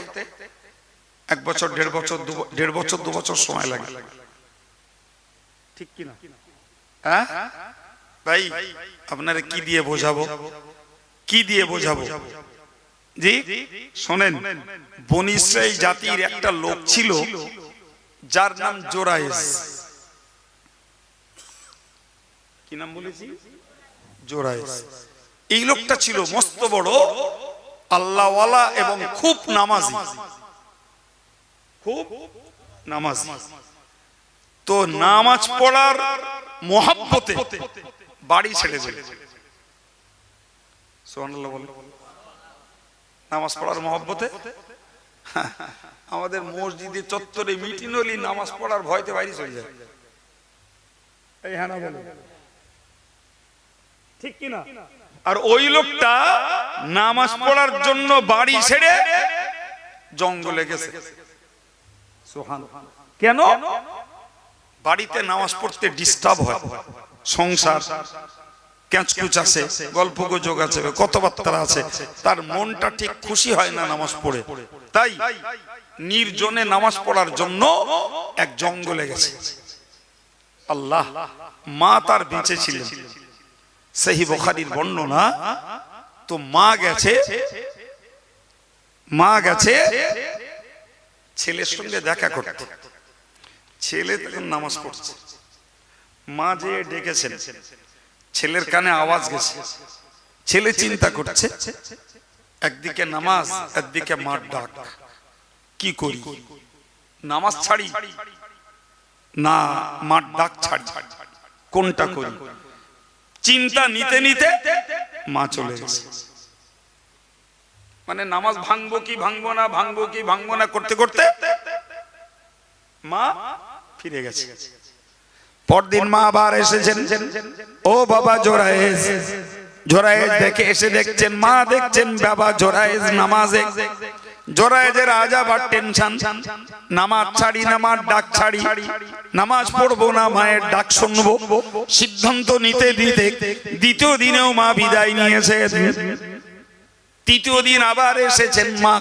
1 বছর 1.5 বছর 2 বছর সময় লাগে, ঠিক কি না? হ্যাঁ ভাই, আপনারা কি দিয়ে বোঝাবো, কি দিয়ে বোঝাবো? জি শোনেন, বনী ইসরাইল জাতির একটা লোক ছিল যার নাম জোরায়েজ। কি নাম বলেছি? জোরায়েজ। এই লোকটা ছিল মস্ত বড় আল্লাহওয়ালা এবং খুব নামাজি, খুব নামাজি। তো নামাজ পড়ার মোহাব্বতে বাড়ি ছেড়ে দিল। সুবহানাল্লাহ বলেন। নামাজ পড়ার মোহাব্বতে আমাদের মসজিদে চত্বরে মিটিং হলি নামাজ পড়ার ভয়তে বাইরে চলে যায়। এই হ্যাঁ না বলেন, ঠিক কি না? আর ওই লোকটা নামাজ পড়ার জন্য বাড়ি ছেড়ে জঙ্গলে গেছে। সুবহানাল্লাহ। কেন? বাড়িতে নামাজ পড়তে ডিস্টার্ব হয়, সংসার ক্যাঁচকুচ আছে, গল্প গুজব আছে, কথাবার্তা আছে, তার মনটা ঠিক খুশি হয় না নামাজ পড়ে। তাই নির্জনে নামাজ পড়ার জন্য এক জঙ্গলে গেছে। আল্লাহ, মা তার বেঁচে ছিলেন, সহিহ বুখারীর বর্ণনা। তো মা গেছে ছেলের সঙ্গে দেখা করতে। ছেলে তখন নামাজ পড়ছে, মা যে ডেকেছেন, ছেলের কানে আওয়াজ গেছে। ছেলে চিন্তা করছে, একদিকে নামাজ, একদিকে মার ডাক, কি করি? নামাজ ছাড়ি না মার ডাক ছাড়ি, কোনটা করি? চিন্তা নিতে নিতে মা চলে গেছে। মানে নামাজ ভাঙবো কি ভাঙবো না, ভাঙবো কি ভাঙবো না করতে করতে মা ফিরে গেছে। পরদিন মা আবার এসেছেন, ও বাবা জোরায়েজ। জোরায়েজ দেখে এসে দেখছেন, মা দেখছেন বাবা জোরায়েজ নামাজে। জোরায়েজের আজাব আর টেনশন, নামাজ ছাড়ি না মার ডাক ছাড়ি, নামাজ পড়বো না মায়ের ডাক শুনবো। সিদ্ধান্ত নিতে দিতে দ্বিতীয় দিনেও মা বিদায় নিয়েছে। তৃতীয় দিন আবার এসেছেন মা,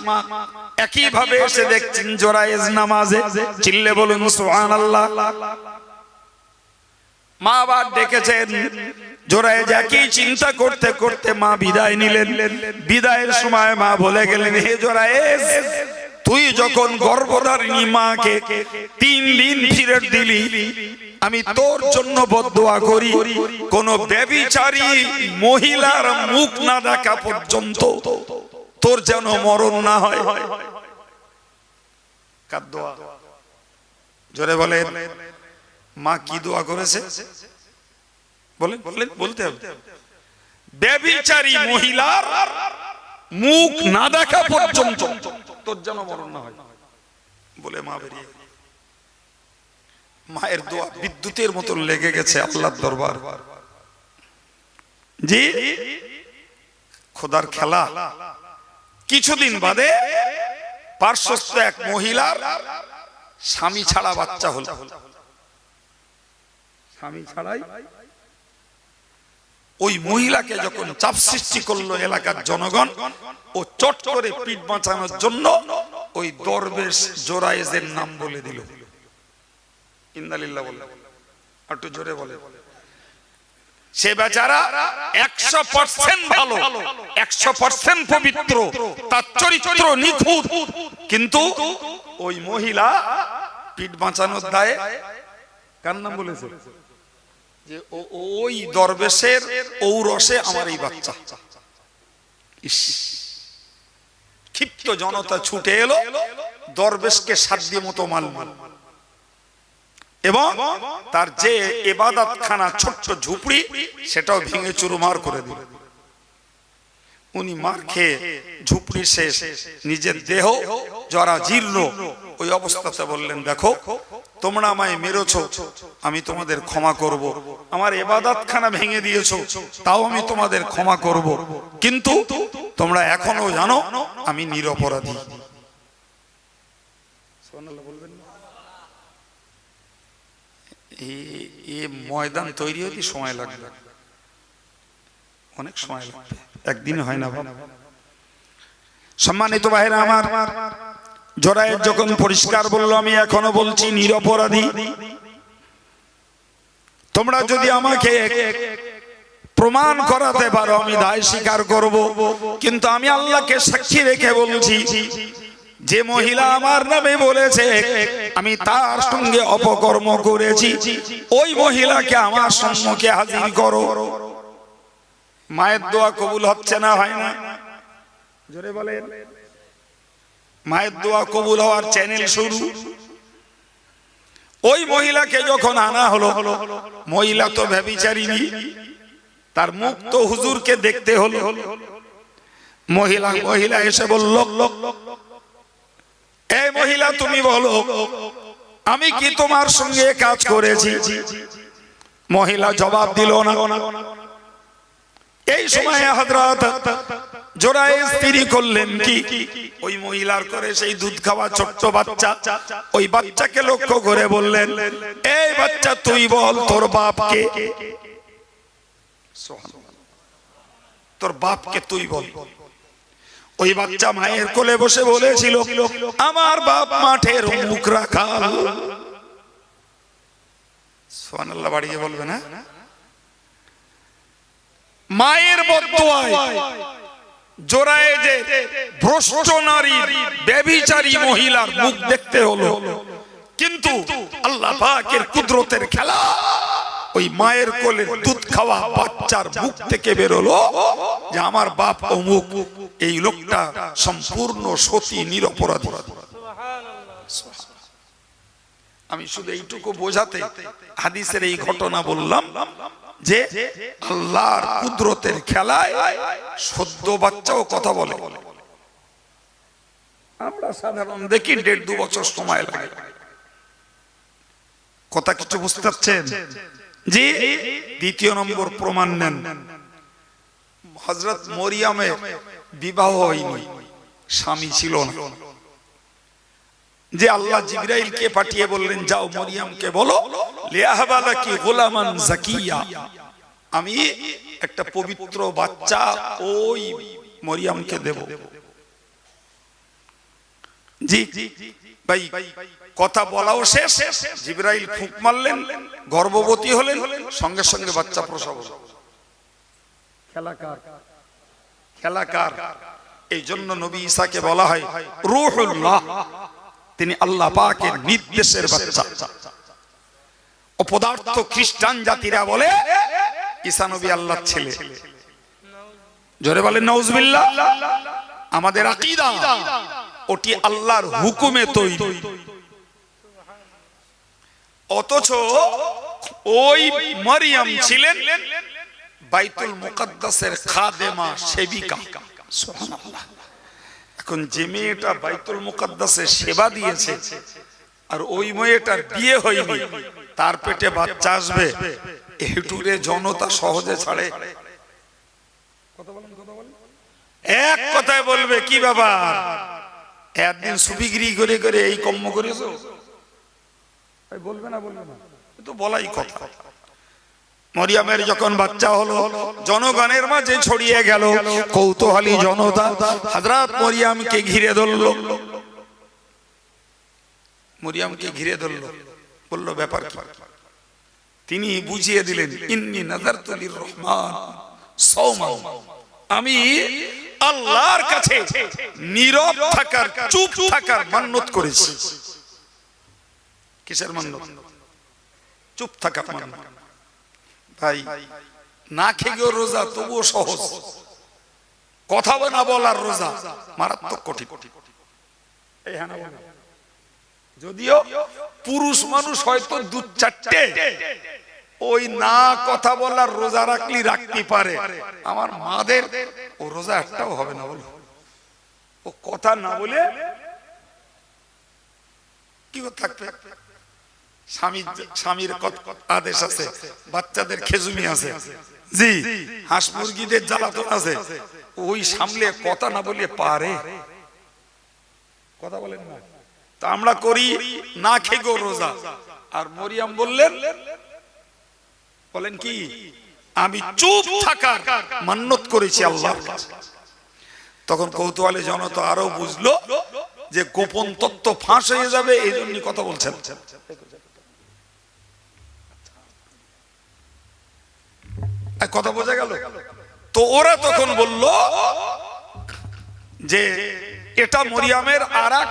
একই ভাবে এসে দেখছেন জোরায়েজ নামাজে। চিল্লে বলুন সুবহানাল্লাহ। মা আবার ডেকেছেন, জোরায়েজ একই চিন্তা করতে করতে মা বিদায় নিলেন। বিদায়ের সময় মা বলে গেলেন, হে জোরায়েজ, তুই যখন গর্ভধারিণী মাকে 3 দিন ফিরত দিলি, আমি তোর জন্য বদদোয়া করি কোন ব্যভিচারী মহিলার মুখ না দেখা পর্যন্ত তোর যেন মরণ না হয়। কার দোয়া? জোরে বলেন। মা কি দোয়া করেছে? বলেন বলেন, বলতে হবে। ব্যভিচারী মহিলার মুখ না দেখা পর্যন্ত তোর যেন মরণ না হয় বলে মা বেরিয়ে। মায়ের দোয়া বিদ্যুতের মতো লেগে গেছে আল্লাহর দরবার। জি খোদার খেলা। কিছুদিন বাদে পার্শ্বস্থ এক মহিলার স্বামী ছাড়া বাচ্চা হল। স্বামী ছাড়াই ওই মহিলাকে যখন চাপ সৃষ্টি করলো এলাকার জনগণ, ও চট করে পিঠ বাঁচানোর জন্য ওই দরবেশ জোরায়েজের নাম বলে দিল। ইন্নালিল্লাহ বলল। একটু জোরে বলে। সে বেচারা 100% ভালো, 100% পবিত্র, তার চরিত্র নিখুঁত, কিন্তু ওই মহিলা পিঠ বাঁচানোর দায়ে কার নাম বলেছে যে ওই দরবেশের ঔরসে আমার এই বাচ্চা। ক্ষিপ্ত জনতা ছুটে এলো, দরবেশকে সাধ্য মতো মারল এবং তার যে ইবাদতখানা ছোট্ট ঝুপড়ি সেটাও ভেঙে চুরমার করে দিল। উনি মার খেয়ে ঝুপড়ি শেষ, নিজের দেহ জরা জীর্ণ ওই অবস্থাতে বললেন, দেখো তোমরা আমায় মেরেছো, আমি তোমাদের ক্ষমা করব। আমার ইবাদতখানা ভেঙে দিয়েছো, তাও আমি তোমাদের ক্ষমা করব, কিন্তু তোমরা এখনো জানো আমি নিরপরাধী। এই ময়দান তৈরি হতে সময় লাগবে, অনেক সময় লাগবে, একদিনে হয় না। সম্মানিত ভাইরা আমার, জরায়ের যখন পরিষ্কার বলল আমি এখনো বলছি নিরপরাধী, তোমরা যদি আমাকে প্রমাণ করাতে পারো আমি দায় স্বীকার করব, কিন্তু আমি আল্লাহকে সাক্ষী রেখে বলছি যে মহিলা আমার নামে বলেছে আমি তার সঙ্গে অপকর্ম করেছি, ওই মহিলাকে আমার সম্মুখে হাজির করো। মায়ের দোয়া কবুল হচ্ছে না, হয় না? জোরে বলেন। মায়ের দোয়া কবুল হওয়ার চ্যানেল শুরু। ওই মহিলাকে যখন আনা হলো, মহিলা তো ব্যভিচারিণী, তার মুখ তো হুজুরকে দেখতে হলো। মহিলা এসে বলল, এই মহিলা তুমি বলো আমি কি তোমার সঙ্গে কাজ করেছি? মহিলা জবাব দিল না। এই সময় হযরত জোরায়ের স্ত্রী করলেন কি, ওই মহিলার করে সেই দুধ খাওয়া ছোট্ট বাচ্চা, ওই বাচ্চাকে লক্ষ্য করে বললেন, এই বাচ্চা তুই বল তোর বাপকে, তোর বাপকে তুই বল। ওই বাচ্চা মায়ের কোলে বসে বলেছিল, আমার বাপ মাঠের মুখ রাখাল। সুবহানাল্লাহ বাড়িয়ে বলবে না? মায়ের বদদোয়ায় জোরায়ে যে ভ্রষ্ট নারী ব্যভিচারী মহিলার মুখ দেখতে হলো, কিন্তু আল্লাহ পাকের কুদরতের খেলা ওই মায়ের কোলে দুধ খাওয়া বাচ্চার মুখ থেকে বেরোলো যে আমার বাপ অমুক। এই লোকটা সম্পূর্ণ সতী, নিরপরাধী। আমি শুধু এইটুকু বোঝাতে হাদিসের এই ঘটনা বললাম যে আল্লাহর কুদরতের খেলায় সদ্য বাচ্চাও কথা বলে। আমরা সাধারণ দেখি 1.5-2 বছর সময় লাগে। কথা কিছু বুঝতে পারছেন? জি। দ্বিতীয় নম্বর প্রমাণ নেন, হযরত মরিয়মের বিবাহ হয়নি, স্বামী ছিল না, যে আল্লাহ জিবরাইলকে পাঠিয়ে বললেন যাও মরিয়মকে বলো লিয়াহবালাকি গোলামান জাকিয়া, আমি একটা পবিত্র বাচ্চা ওই মরিয়মকে দেব। জি ভাই, কথা বলাও শেষ, জিবরাইল ফুঁক মারলেন, গর্ভবতী হলেন, সঙ্গে সঙ্গে বাচ্চা প্রসব হলো। খেলাকার। এই জন্য নবী ঈসাকে বলা হয় রূহুল্লাহ, তিনি আল্লাহ পাকের নির্দেশের বাচ্চা। অপদার্থ খ্রিস্টান জাতিরা বলে ঈসা নবী আল্লাহর ছেলে। জোরে বলেন নাউজুবিল্লাহ। আমাদের আকীদা ওটি আল্লাহর হুকুমে তৈরি, অথচ ওই মরিয়ম ছিলেন বাইতুল মুকাদ্দাসের খাদেমা, সেবিকা। সুবহানাল্লাহ। এখন যে মেয়েটা বাইতুল মুকাদ্দাসে সেবা দিয়েছে আর ওই মেয়েটার বিয়ে হয়নি, তার পেটে বাচ্চা আসবে, এটুরে জনতা সহজে ছাড়ে? এক কথায় বলবে কি ব্যাপার, একদিন সুবিগিরি করে করে এই কর্ম করেছো, বলবে না? বলবে না, তো বলাই কথা। মরিয়মের যখন বাচ্চা হলো, জনগণের মাঝে ছড়িয়ে গেল, কৌতূহলী জনতা হযরত মরিয়মকে ঘিরে ধরল। মরিয়মকে ঘিরে ধরল, বলল ব্যাপার কি? তিনি বুঝিয়ে দিলেন ইন্নী নাযারতু লির-রহমান সাওমান, আমি আল্লাহর কাছে নীরব থাকার, চুপ থাকার মান্নত করেছি। কিসের মান্নত? চুপ থাকা মান্নত। ভাই না খেয়েও রোজা তবুও সহজ, কথা না বলার রোজা মারাত্মক কঠিন। যদিও পুরুষ মানুষ হয়তো দু চারটে ওই না কথা বলার রোজা রাখতে পারে, আমার মাদের ও রোজা একটাও হবে না। বলো, ও কথা না বলে কি থাকবে? স্বামীর আদেশ আছে, বাচ্চাদের খেজুমি আছে, জি হাঁস মুরগিদের জ্বালাতন আছে, ওই সামলে কথা না বলে পারে? কথা বলেন না। তা আমরা করি না খেগো রোজা। আর মরিয়াম বলেন কি, আমি চুপ থাকার মান্নত করেছি আল্লাহর কাছে। তখন কৌতূহলী জনতা আরো বুঝলো যে গোপন তত্ত্ব ফাঁস হয়ে যাবে, এই জন্য কথা বলছেন। কথা বোঝা গেল তো? ওরা তখন বলল যে এটা মরিয়ামের আরেক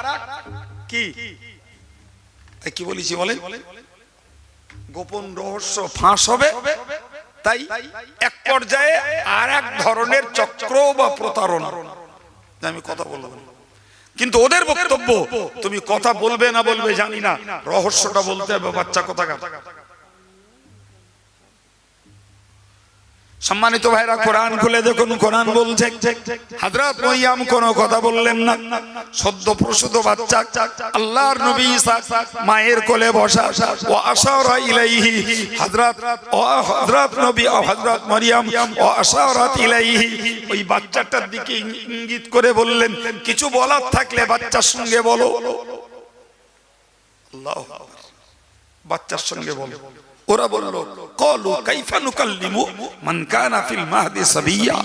কি বলেছি বলে গোপন রহস্য ফাঁস হবে, তাই এক পর্যায়ে আর এক ধরনের চক্র বা প্রতারণা, আমি কথা বলবো। কিন্তু ওদের বক্তব্য তুমি কথা বলবে না বলবে জানি না, রহস্যটা বলতে হবে। বাচ্চা কথা। সম্মানিত ভাইরা, কোরআন খুলে দেখুন, কোরআন বলছে হযরত মরিয়ম কোনো কথা বললেন না। সদ্য প্রসূত বাচ্চা আল্লাহর নবী ঈসা মায়ের কোলে বসা, ও আশারা ইলাইহি, হযরত নবী ও হযরত মরিয়ম ও আশারাত ইলাইহি, ওই বাচ্চাটার দিকে ইঙ্গিত করে বললেন, কিছু বলার থাকলে বাচ্চার সঙ্গে বলো। আল্লাহু আকবার, বাচ্চার সঙ্গে বলো। ওরা বলল, ক্বালু কাইফা নুকাল্লিমু মান কানা ফিল মাহদি সাবিয়্যা।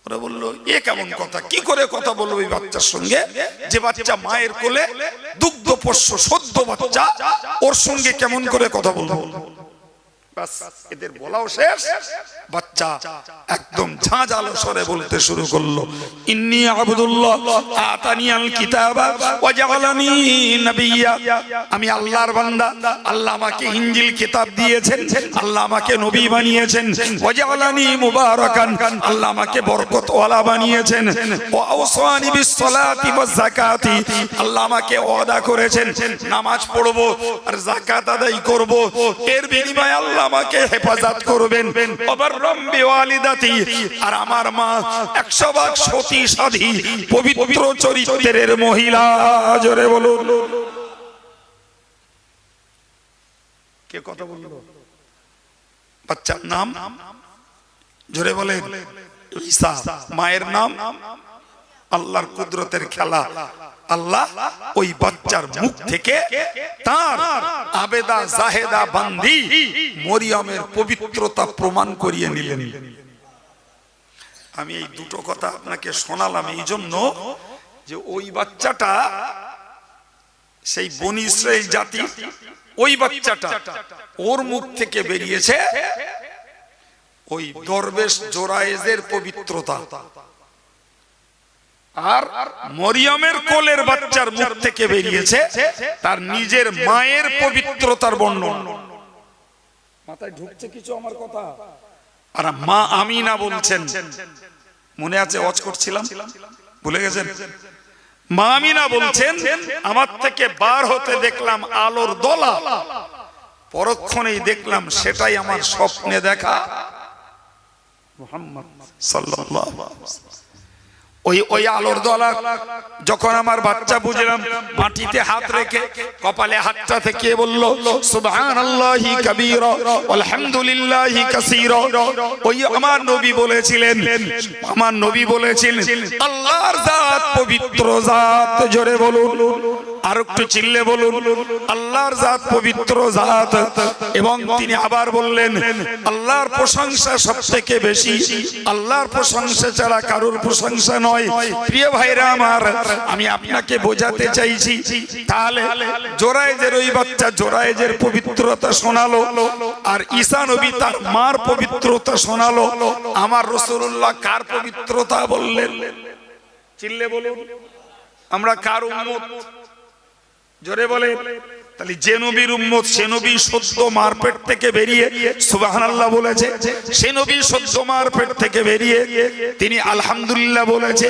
ওরা বলল, এ কেমন কথা, কি করে কথা বলবো এই বাচ্চার সঙ্গে, যে বাচ্চা মায়ের কোলে দুগ্ধপোষ্য সদ্য বাচ্চা, ওর সঙ্গে কেমন করে কথা বলবো? বাস এদের বলাও শেষ। বাচ্চা একদম ঝাঁঝালো স্বরে বলতে শুরু করলো, ইন্নী আবদুল্লাহ আতানিয়াল কিতাবা ওয়া জাআলানি নবিয়্যা, আমি আল্লাহর বান্দা, আল্লাহ আমাকে ইনজিল কিতাব দিয়েছেন, আল্লাহ আমাকে নবী বানিয়েছেন, ওয়া জাআলানি মুবারাকান, আল্লাহ আমাকে বরকতওয়ালা বানিয়েছেন, ওয়া আওসানি বিস সালাতি ওয়াজ যাকাতি, আল্লাহ আমাকে ওয়াদা করেছেন নামাজ পড়ব আর যাকাত আদায় করব, এর বিনিময়ে আল্লাহ আমাকে হেফাজত করবেন, ওয়াবাররাম বিওয়ালিদাতি, আর আমার মা 100 ভাগ সতী সাধী পবিত্র চরিত্রের মহিলা। জোরে বলুন, কে কথা বলল? বাচ্চার নাম জোরে বলেন ঈসা, মায়ের নাম আল্লাহর কুদরতের খেলা। আল্লাহ ওই বাচ্চার মুখ থেকে তার আবেদা জাহেদা বান্দি মরিয়মের পবিত্রতা প্রমাণ করিয়ে নিলেন। আমি এই দুটো কথা আপনাকে শোনালাম এই জন্য যে ওই বাচ্চাটা সেই বনি ইসরাইল জাতি, ওই বাচ্চাটা ওর মুখ থেকে বেরিয়েছে ওই দরবেশ জোরায়েজের পবিত্রতা, আর মরিয়মের কোলের বাচ্চার মুখ থেকে বেরিয়েছে তার নিজের মায়ের পবিত্রতার বর্ণনা। মাথায় ঢুকছে কিছু আমার কথা? আর মা আমিনা বলছেন, মনে আছে ওয়াজ করছিলাম, ভুলে গেছেন? মা আমিনা বলছেন, আমার থেকে বার হতে দেখলাম আলোর দলা, পরক্ষণেই দেখলাম সেটাই আমার স্বপ্নে দেখা মুহাম্মদ সাল্লাল্লাহু আলাইহি ওয়াসাল্লাম। ওই আলোর দলা যখন আমার বাচ্চা বুঝলাম, মাটিতে হাত রেখে কপালে হাতটা থেকে বলল সুবহানাল্লাহি কাবীরা আলহামদুলিল্লাহি কাসীরা। ওই আমার নবী বলেছিলেন আল্লাহর জাত পবিত্র জাত। জোরে বলুন আর একটু চিল্লে বলুন আল্লাহর জাত পবিত্র জাত। এবং তিনি আবার বললেন আল্লাহর প্রশংসা সবথেকে বেশি, আল্লাহর প্রশংসা ছাড়া কারোর প্রশংসা নয়। প্রিয় ভাইরা আমার, আমি আপনাকে বোঝাতে চাইছি, তাহলে জোরায়েজের ওই বাচ্চা জোরায়েজের পবিত্রতা শোনালো, আর ঈসা নবী তার মার পবিত্রতা শোনালো, আমার রাসূলুল্লাহ কার পবিত্রতা বললেন? চিল্লে বলুন আমরা কার উম্মত? জোরে বলে। তাহলে যে নবীর উম্মত সে নবী সদ্য মার পেট থেকে বেরিয়ে সুবহানাল্লাহ বলেছে, সে নবী সদ্য মার পেট থেকে বেরিয়ে তিনি আলহামদুলিল্লাহ বলেছে।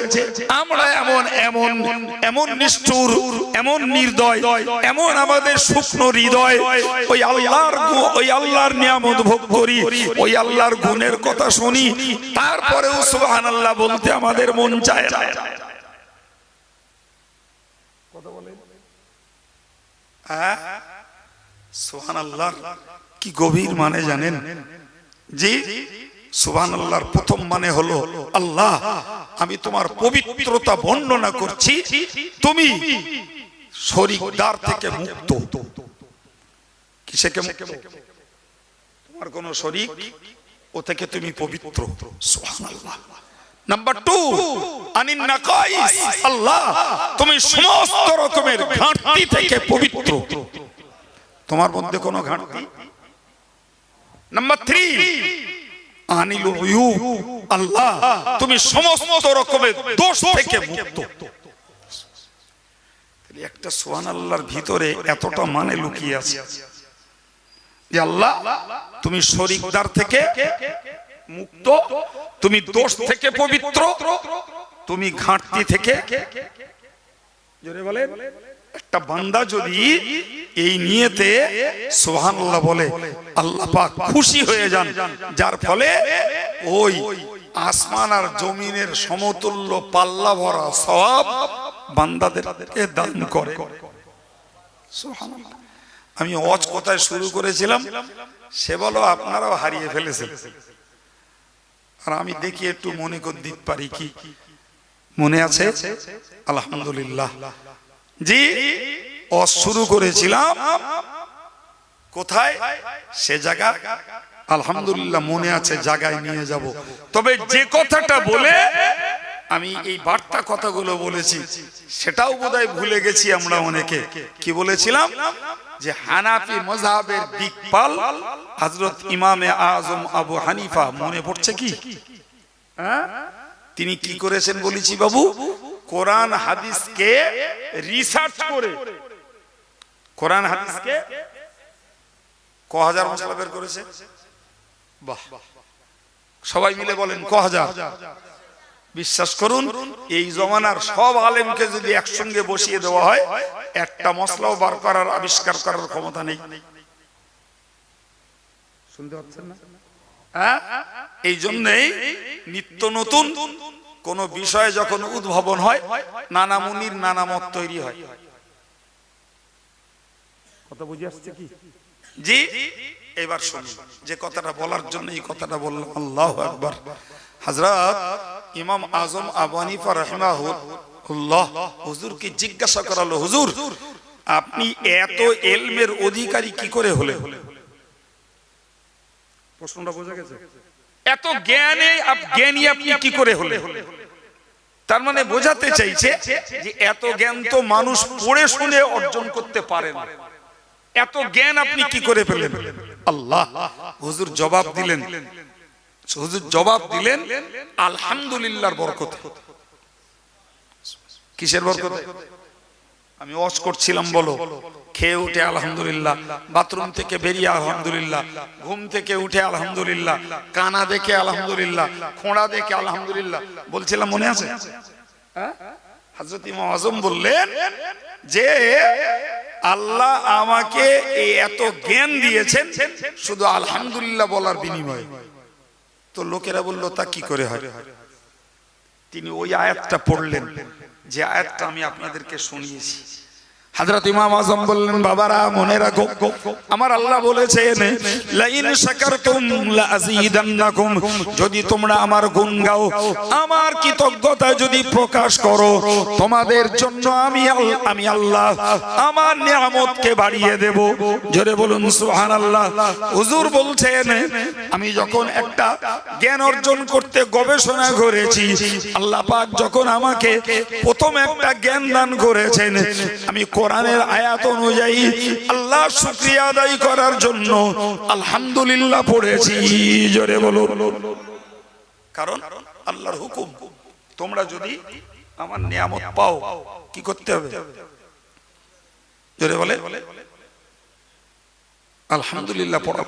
আমরা এমন এমন এমন নিষ্ঠুর, এমন নির্দয়, এমন আমাদের শুকনো হৃদয়, ওই আল্লাহর নিয়ামত ভোগ করি, ওই আল্লাহর গুণের কথা শুনি, তারপরেও সুবহানাল্লাহ বলতে আমাদের মন চায় না। কথা বলেন সুবহানাল্লাহ কি গভীর মানে জানেন? জি, সুবহানাল্লাহর প্রথম মানে হলো আল্লাহ আমি তোমার পবিত্রতা বর্ণনা করছি, তুমি শরীকদার থেকে মুক্ত। কিসে মুক্ত? তোমার কোন শরীক, ও থেকে তুমি পবিত্র। সুবহানাল্লাহ। নাম্বার 2 আনিন নাকাইস, আল্লাহ তুমি সমস্ত রকমের ঘাটতি থেকে পবিত্র, তোমার মধ্যে কোনো ঘাটতি। নাম্বার 3 আনিল উয়ুব, আল্লাহ তুমি সমস্ত রকমের দোষ থেকে মুক্ত। একটা সুবহানাল্লাহর ভিতরে এতটা মানে লুকিয়ে আছে যে আল্লাহ তুমি শরীকদার থেকে মুক্ত, তুমি দোষ থেকে পবিত্র, তুমি ঘাটতি থেকে। জোরে বলে। একটা বান্দা যদি এই নিয়তে সুবহানাল্লাহ বলে, আল্লাহ পাক খুশি হয়ে যান, যার ফলে ওই আসমান আর জমিনের সমতুল্য পাল্লা ভরা সওয়াব বান্দাদেরকে দান করে। সুবহানাল্লাহ। আমি ওয়াজ কোথায় শুরু করেছিলাম সে বলো আপনারাও হারিয়ে ফেলেছেন, আর আমি দেখি একটু মনে করে দিতে পারি কি মনে আছে? আলহামদুলিল্লাহ। জি, ওয়াজ শুরু করেছিলাম কোথায়, সে জায়গা আলহামদুলিল্লাহ মনে আছে, জায়গায় নিয়ে যাব। তবে যে কথাটা বলে আমি এই বার্তা কথাগুলো বলেছি সেটাও বোধহয় ভুলে গেছি আমরা অনেকে। কি বলেছিলাম? যে হানাফি মাযহাবের দিকপাল হযরত ইমামে আযম আবু হানিফা, মনে পড়ছে কি? তিনি কি করেছেন বলেছি বাবু? কোরআন হাদিসকে রিসার্চ করে কোরআন হাদিসকে ক হাজার মশলা বের করেছে। বাহ, সবাই মিলে বলেন ক হাজার। বিশ্বাস করুন এই জমানার সব আলেমকে যদি একসঙ্গে বসিয়ে দেওয়া হয় একটা মশলাও বার করার, আবিষ্কার করার ক্ষমতা নেই। শুনতে পাচ্ছেন না? এই জন্যই নিত্য নতুন কোন বিষয় যখন উদ্ভাবন হয় নানা মুনির নানা মত তৈরি হয়। কথা বুঝে আসছে কি? জি, এবার শুনুন যে কথাটা বলার জন্য এই কথাটা বললাম। আল্লাহু আকবার। হযরত ইমাম আযম আবু হানিফা রাহিমাহুল্লাহ হুজুরকে জিজ্ঞাসা করালো, হুজুর আপনি এত ইলমের অধিকারী কি করে হলেন? প্রশ্নটা বোঝা গেছে? এত জ্ঞানী আপনি কি করে হলেন? তার মানে বোঝাতে চাইছে যে এত জ্ঞান তো মানুষ পড়ে শুনে অর্জন করতে পারে না, এত জ্ঞান আপনি কি করে পেলেন? আল্লাহ হুজুর জবাব দিলেন, আলহামদুলিল্লাহর বরকতে। কিসের বরকতে? আমি ওয়াজ করছিলাম, বলো খেয়ে উঠে আলহামদুলিল্লাহ, বাথরুম থেকে বেরিয়ে আলহামদুলিল্লাহ, ঘুম থেকে উঠে আলহামদুলিল্লাহ, কানা দেখে আলহামদুলিল্লাহ, খোঁড়া দেখে আলহামদুলিল্লাহ বলছিলাম, মনে আছে? হযরত ইমাম আযম বললেন যে আল্লাহ আমাকে এই এত জ্ঞান দিয়েছেন শুধু আলহামদুলিল্লাহ বলার বিনিময়ে। তো লোকেরা বলল তা কি করে হয়? তিনি ওই আয়াতটা পড়লেন যে আয়াতটা আমি আপনাদেরকে শুনিয়েছি। হযরত ইমাম আযম বললেন, বাবারা মনে রাখো, আমার আল্লাহ বলেছেন লাইন শাকারতুম লাযীদান্নাকুম, যদি তোমরা আমার গুণ গাও, আমার কৃতজ্ঞতা যদি প্রকাশ করো, তোমাদের জন্য আমি আল্লাহ আমার নিয়ামতকে বাড়িয়ে দেব। জোরে বলুন সুবহানাল্লাহ। হুজুর বলছেন, আমি যখন একটা জ্ঞান অর্জন করতে গবেষণা করেছি, আল্লাহ পাক যখন আমাকে প্রথম একটা জ্ঞান দান করেছেন, আমি কোরআনের আয়াত অনুযায়ী আল্লাহ শুকরিয়া আদায় করার জন্য আলহামদুলিল্লাহ পড়েছি। জোরে বলুন। কারণ আল্লাহর হুকুম, তোমরা যদি আমার নিয়ামত পাও কি করতে হবে? জোরে বলে আলহামদুলিল্লাহ পড়া।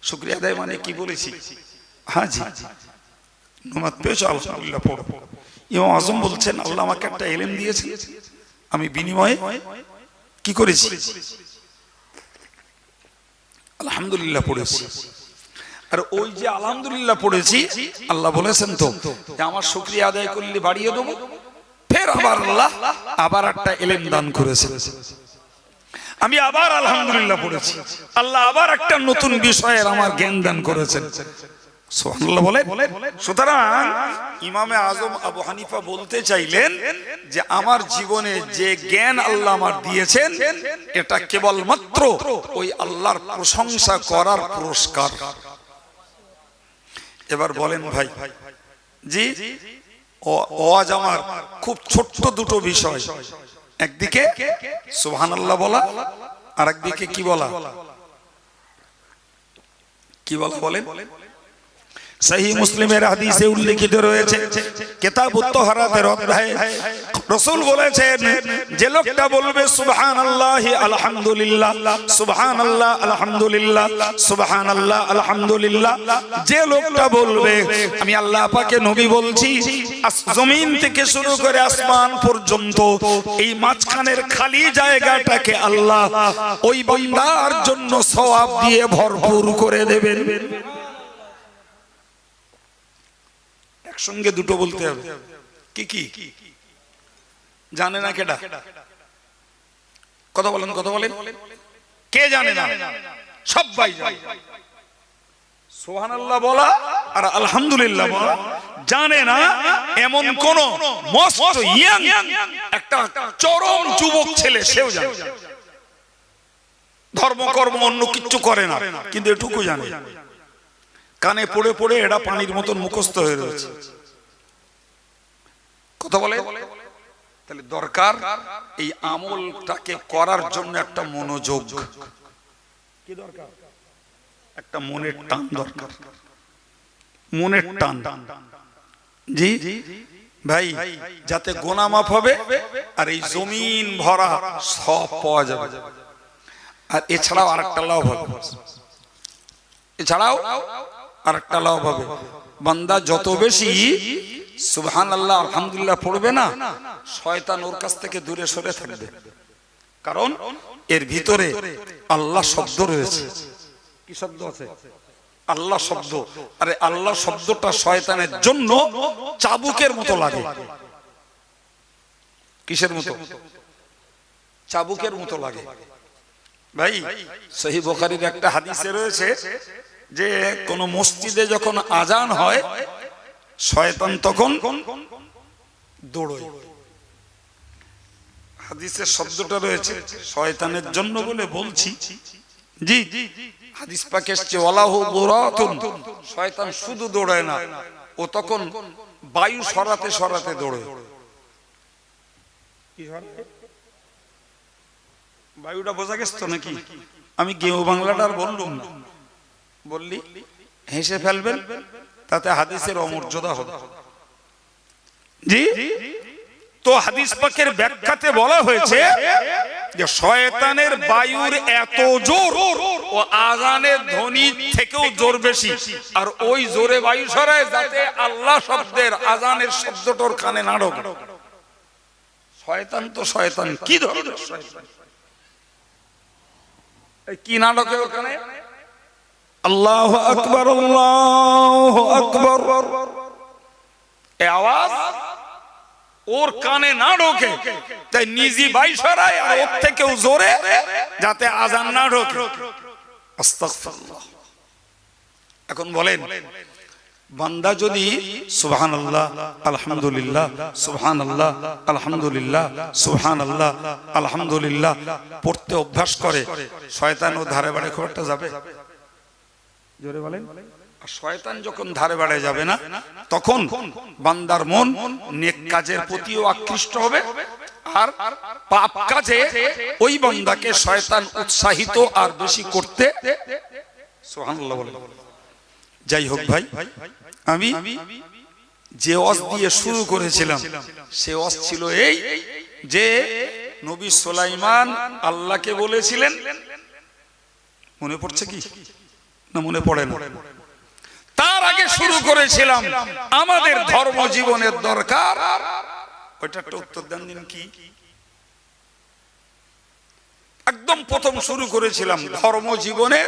শুকরিয়া আদায় মানে কি বলেছি? হ্যাঁ জি, নামাজ পেয়েছো আলহামদুলিল্লাহ পড়ো। ইমাম আযম বলছেন, আল্লাহ আমাকে একটা ইলম দিয়েছে, আমি বিনিময়ে কি করেছি? আলহামদুলিল্লাহ পড়েছি। আর ওই যে আলহামদুলিল্লাহ পড়েছি, আল্লাহ বলেছেন তো যে আমার শুকরিয়া আদায় করলে বাড়িয়ে দেবো। ফের আবার আল্লাহ আবার একটা ইলম দান করেছেন, আমি আবার আলহামদুলিল্লাহ পড়েছি, আল্লাহ আবার একটা নতুন বিষয়ের আমার জ্ঞান দান করেছেন। সুবহানাল্লাহ বলে। সুতরাং ইমামে আযম আবু হানিফা বলতে চাইলেন যে আমার জীবনে যে জ্ঞান আল্লাহ আমার দিয়েছেন, এটা কেবলমাত্র ওই আল্লাহর প্রশংসা করার পুরস্কার। এবার বলেন ভাই জি, আজ আমার খুব ছোট্ট দুটো বিষয়, একদিকে সুবহানাল্লাহ বলা, আর একদিকে কি বলা? কি বলা বলেন? সহিহ মুসলিমের হাদিসে উল্লেখিত রয়েছে, কিতাবুত তাহারাতের অধ্যায়ে রাসূল বলেছেন, যে লোকটা বলবে সুবহানাল্লাহ আলহামদুলিল্লাহ, সুবহানাল্লাহ আলহামদুলিল্লাহ, সুবহানাল্লাহ আলহামদুলিল্লাহ, যে লোকটা বলবে, আমি আল্লাহ পাকে নবী বলছি, জমিন থেকে শুরু করে আসমান পর্যন্ত এই মাঝখানের খালি জায়গাটাকে আল্লাহ ওই বান্দার জন্য সওয়াব দিয়ে ভরপুর করে দেবেন। একসঙ্গে দুটো বলতে হবে। কি কি জানে না? কেডা? কথা বলেন, কথা বলেন। কে জানে না? সবাই জানে। সুবহানাল্লাহ বলা আর আলহামদুলিল্লাহ বলা জানে না এমন কোন মস্ত ইয়াং একটা চরম যুবক ছেলে, সেও জানে। ধর্মকর্ম অন্য কিছু করে না, কিন্তু এটুকু জানে। কানে পড়ে পড়ে এটা পানির মতন মুখস্থ হয়ে রয়েছে। কথা বলে। তাহলে দরকার এই আমলটাকে করার জন্য একটা মনোযোগ, কি দরকার? একটা মনের টান দরকার, মনের টান। জি ভাই, যাতে গোনা মাফ হবে আর এই জমিন ভরা সব পাওয়া যাবে। আর এছাড়াও আরেকটা লাভ হবে, এছাড়াও আরেকটা লাভ হবে, বান্দা যত বেশি সুবহানাল্লাহ আলহামদুলিল্লাহ পড়বে না, শয়তান ওর কাছ থেকে দূরে সরে থাকবে। কারণ এর ভিতরে আল্লাহ শব্দ রয়েছে। কি শব্দ আছে? আল্লাহ শব্দ। আরে আল্লাহ শব্দটা শয়তানের জন্য চাবুকের মতো লাগে। কিসের মতো? চাবুকের মতো লাগে। ভাই সহিহ বুখারীর একটা হাদিসে রয়েছে যে কোন মসজিদে যখন আজান হয়, শয়তান তখন দৌড়য়। হাদিসের শব্দটা রয়েছে শয়তানের জন্য বলে বলছি। জি, হাদিস পাকে এসেছে ওয়ালাহু দুরাতুন, শয়তান শুধু দৌড়ায় না, ও তখন বায়ু সরাতে সরাতে দৌড়ে। কি সরাতে? বায়ুটা বোঝা গেছে তো নাকি? আমি গেও বাংলাটা আর বললুম না, বললি হেসে ফেলবেন, তাতে হাদিসের অমর্যাদা হবে। জি, তো হাদিস পাকের ব্যাখ্যাতে বলা হয়েছে যে শয়তানের বায়ুর এত জোর ও আজানের ধ্বনি থেকেও জোর বেশি, আর ওই জোরে বায়ু সরায় যাতে আল্লাহ শব্দের আজানের শব্দটার কানে না ঢোকে। শয়তান তো শয়তান, কি ধরনের শয়তান? কি না ঢোকে ওর কানে? আল্লাহু আকবার, আল্লাহু আকবার, এই আওয়াজ ওর কানে না ঢোকে, তাই নিজি বাই সরায় আর ওর থেকেও জোরে যাতে আজান না ঢোকে। আস্তাগফিরুল্লাহ। এখন বলেন বান্দা যদি সুবহানাল্লাহ আলহামদুলিল্লাহ সুবহানাল্লাহ আলহামদুলিল্লাহ সুবহানাল্লাহ আলহামদুলিল্লাহ পড়তে অভ্যাস করে, শয়তান ও ধারে বাড়ে খুব একটা যাবে? জোরে বলেন। আর শয়তান যখন ধারে বাড়ে যাবে না, তখন বান্দার মন নেক কাজের প্রতিও আকৃষ্ট হবে, আর পাপ কাজে ওই বান্দাকে শয়তান উৎসাহিত আর বেশি করতে। সুবহানাল্লাহ বলেন। যাই হোক ভাই, আমি যে ওয়াজ দিয়ে শুরু করেছিলাম সে ওয়াজ ছিল এই যে নবী সুলাইমান আল্লাহকে বলেছিলেন, মনে পড়ছে কি না মনে পড়ে না? তার আগে শুরু করেছিলাম আমাদের ধর্ম জীবনের দরকার। ওইটা একটা উত্তর দেন দিন কি? একদম প্রথম শুরু করেছিলাম ধর্ম জীবনে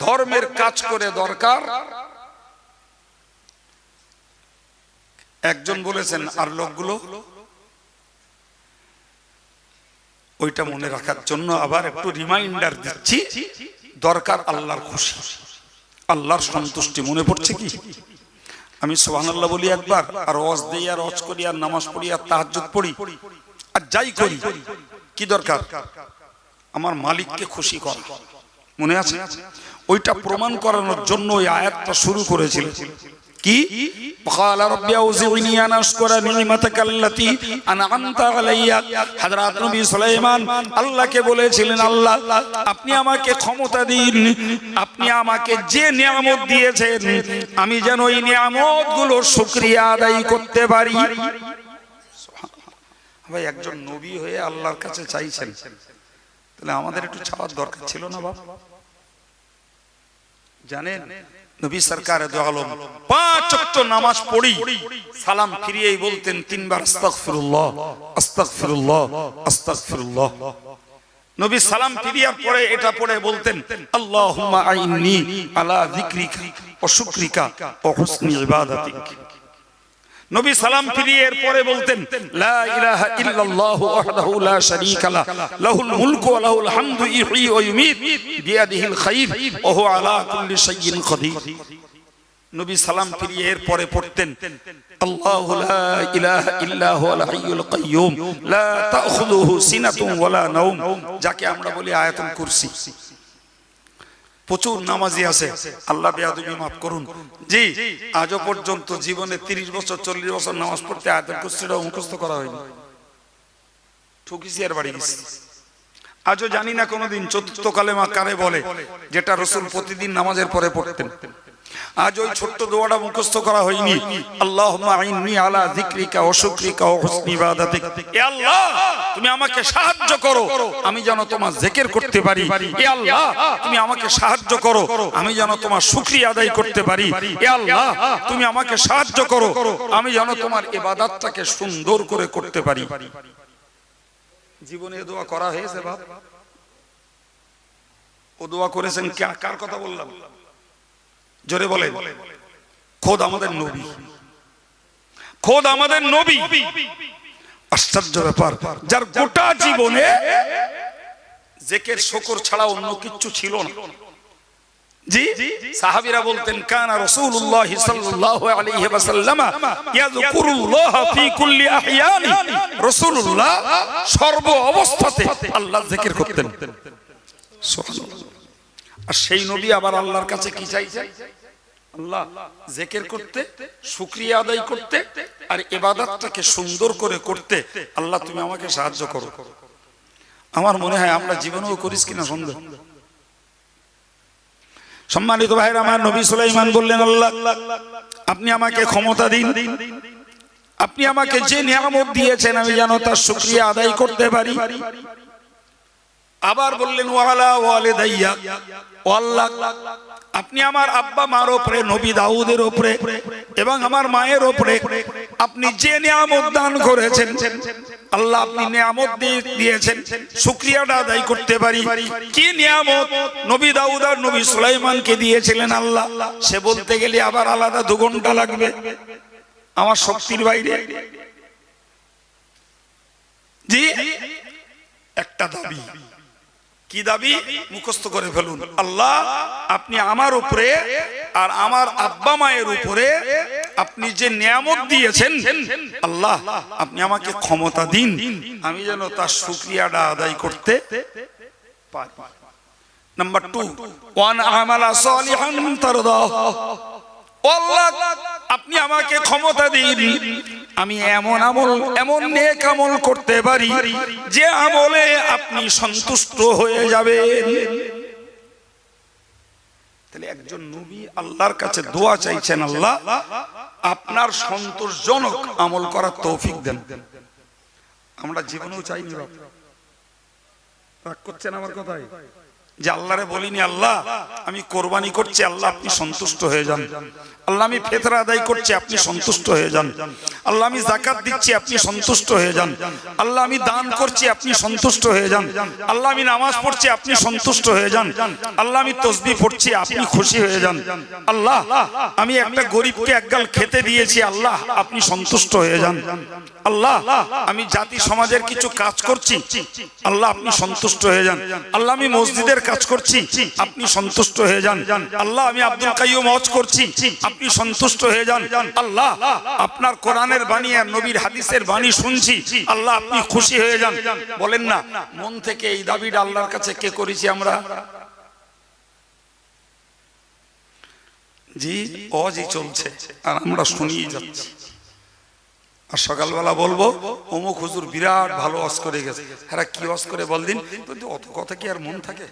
ধর্মের কাজ করে দরকার। একজন বলেছেন, আর লোকগুলো ওইটা মনে রাখার জন্য আবার একটু রিমাইন্ডার দিচ্ছি। দরকার আল্লাহর খুশি, আল্লাহর সন্তুষ্টি। মনে পড়ছে কি? আমি সুবহানাল্লাহ বলি একবার, আর ওয়াজ দেই আর ওয়াজ করি আর নামাজ পড়ি আর তাহাজ্জুদ পড়ি আর যাই করি, কি দরকার? আমার মালিককে খুশি করা। মনে আছে? ওইটা প্রমাণ করানোর জন্য ওই আয়াতটা শুরু করেছিল। কি? ক্বালা রাব্বি আউযি'নি আন আশকুরা নি'মাতাকাল্লাতী আন'আমতা আলাইয়া। হযরত নবী সুলাইমান আল্লাহকে বলেছিলেন, আল্লাহ আপনি আমাকে ক্ষমতা দিন, আপনি আমাকে যে নিয়ামত দিয়েছেন আমি যেন এই নিয়ামতগুলোর শুকরিয়া আদায় করতে পারি। ভাই, একজন নবী হয়ে আল্লাহর কাছে চাইছেন, তাহলে আমাদের একটু চাওয়ার দরকার ছিল না বাবা? জানেন নবী সরকার দু আলম 5 ওয়াক্ত নামাজ পড়ি সালাম ফিরিয়েই বলতেন 3 বার আস্তাগফিরুল্লাহ আস্তাগফিরুল্লাহ আস্তাগফিরুল্লাহ। নবী সালাম ফিরিয়ার পরে এটা পড়ে বলতেন, আল্লাহুম্মা আইন্নি আলা যিকরিকা ওয়া শুকরিকা ওয়া হুসনি ইবাদাতিক। নবী সালাম ফিরিয়ে এর পরে বলতেন, লা ইলাহা ইল্লাল্লাহু ওয়াহদাহু লা শারীকা লা লাহুল মুলকু ওয়া লাহুল হামদু ইহয়ী ওয়া ইউমীত বিয়াদিহিল খায়র ওয়া হুয়া আলা কুল্লি শাইইন কাদির। নবী সালাম ফিরিয়ে এর পরে পড়তেন, আল্লাহু লা ইলাহা ইল্লা হুয়াল হাইয়ুল কাইয়্যুম লা তাখুযুহু সিনাতুন ওয়া লা নাওম, যাকে আমরা বলি আয়াতুল কুরসি। প্রচুর নামাজি আছে, আল্লাহ বেয়াদবি মাফ করুন জি, আজও পর্যন্ত জীবনে 30 বছর 40 বছর নামাজ পড়তে আয়াতুল কুরসিটা মুখস্থ করা হয়নি। ঠকিছি আর বাড়ি গেছি। আজও জানি না কোনোদিন চতুর্থ কালেমা কারে বলে, যেটা রাসূল প্রতিদিন নামাজের পরে পড়তেন। আজ ওই ছোট্ট দোয়াটা মুখস্থ করা হয়নি, আল্লাহুম্মা আইন্নি আলা যিকরিকা ওয়া শুকরিকা ওয়া হুসনি ইবাদাতিক। হে আল্লাহ তুমি আমাকে সাহায্য করো আমি যেন তোমার জিকির করতে পারি। হে আল্লাহ তুমি আমাকে সাহায্য করো আমি যেন তোমার শুকরিয়া আদায় করতে পারি। হে আল্লাহ তুমি আমাকে সাহায্য করো আমি যেন তোমার ইবাদতটাকে সুন্দর করে করতে পারি। জীবনে দোয়া করা হয়েছে বাপ? ও দোয়া করেছেন কার কথা বললাম? জোরে বলেন। খোদ আমাদের নবী, খোদ আমাদের নবী। আশ্চর্য ব্যাপার, যার গোটা জীবনে জিকির শুকর ছাড়া অন্য কিছু ছিল না। জি, সাহাবীরা বলতেন, কানা রাসূলুল্লাহ সাল্লাল্লাহু আলাইহি ওয়াসাল্লাম ইয়াযকুরুল্লাহ ফি কুল্লি আহইয়ানি। রাসূলুল্লাহ সর্ব অবস্থাতে আল্লাহর জিকির করতেন। সুবহানাল্লাহ। আর সেই নবী আবার আল্লাহর কাছে কি চাইছেন? আল্লাহ জিকির করতে, শুকরিয়া আদায় করতে আর ইবাদতটাকে সুন্দর করে করতে আল্লাহ তুমি আমাকে সাহায্য করো। আমার মনে হয় আমরা জীবনেও করিস কিনা সন্দেহ। সম্মানিত ভাইরা আমার, নবী সুলাইমান বললেন, আল্লাহ আপনি আমাকে ক্ষমতা দিন, আপনি আমাকে যে নিয়ামত দিয়েছেন আমি যেন তার শুকরিয়া আদায় করতে পারি। আবার বললেন, ওয়ালা ওয়ালিদাইয়া, ও আল্লাহ আপনি আমার আব্বা মার উপরে, নবী দাউদের উপরে এবং আমার মায়ের উপরে আপনি যে নিয়ামত দান করেছেন আল্লাহ, আপনি নিয়ামত দিয়েছেন শুকরিয়াটা আদায় করতে পারি। কি নিয়ামত নবী দাউদ আর নবী সুলাইমানকে দিয়েছিলেন আল্লাহ, সে বলতে গেলে আবার আলাদা 2 ঘন্টা লাগবে, আমার শক্তির বাইরে। জি একটা দাবি, কি দাবি? মুখস্থ করে ফেলুন। আল্লাহ আপনি আমার উপরে আর আমার আব্বা মায়ের উপরে আপনি যে নিয়ামত দিয়েছেন, আল্লাহ আপনি আমাকে ক্ষমতা দিন, আমি যেন তার শুকরিয়াটা আদায় করতে পারি। নাম্বার 2, ওয়ান আমালা সালিহান তারদাহ। আল্লাহ আপনি আমাকে ক্ষমতা দিন, আমি এমন আমল, এমন নেক আমল করতে পারি যে আমলে আপনি সন্তুষ্ট হয়ে যাবেন। তাহলে একজন নবী আল্লাহর কাছে দোয়া চাইছেন, আল্লাহ আপনার সন্তোষজনক আমল করার তৌফিক দেন। আমরা জীবনেও চাইনি। রাগ করছেন আমার কথায়? যে আল্লাহরে বলিনি আল্লাহ আমি কোরবানি করছি, আল্লাহ আপনি সন্তুষ্ট হয়ে যান। আল্লাহ আমি ফিতরা আদায় করছি, আপনি সন্তুষ্ট হয়ে যান। আল্লাহ আমি যাকাত দিচ্ছি, আপনি সন্তুষ্ট হয়ে যান। আল্লাহ আমি দান করছি, আপনি সন্তুষ্ট হয়ে যান। আল্লাহ আমি নামাজ পড়ছি, আপনি সন্তুষ্ট হয়ে যান। আল্লাহ আমি তাসবিহ পড়ছি, আপনি খুশি হয়ে যান। আল্লাহ আমি একটা গরিবকে একগাল খেতে দিয়েছি, আল্লাহ আপনি সন্তুষ্ট হয়ে যান। আল্লাহ আমি জাতি সমাজের কিছু কাজ করছি, আল্লাহ আপনি সন্তুষ্ট হয়ে যান। আল্লাহ আমি মসজিদের কাজ করছি, আপনি সন্তুষ্ট হয়ে যান। আল্লাহ আমি আব্দুল কাইয়ুম হজ করছি, আপনি সন্তুষ্ট হয়ে যান। আল্লাহ আপনার কোরআনের বাণী আর নবীর হাদিসের বাণী শুনছি, আল্লাহ আপনি খুশি হয়ে যান। বলেন না মন থেকে এই দাবিটা আল্লাহর কাছে কে করেছি আমরা? জি ওয়াজই চলছে আর আমরা শুনিয়ে যাচ্ছি। আর সকালবেলা বলবো অমুক হুজুর বিরাট ভালো ওয়াজ করে গেছে। হ্যাঁ কি ওয়াজ করে বলদিন? অত কথা কি আর মন থাকে?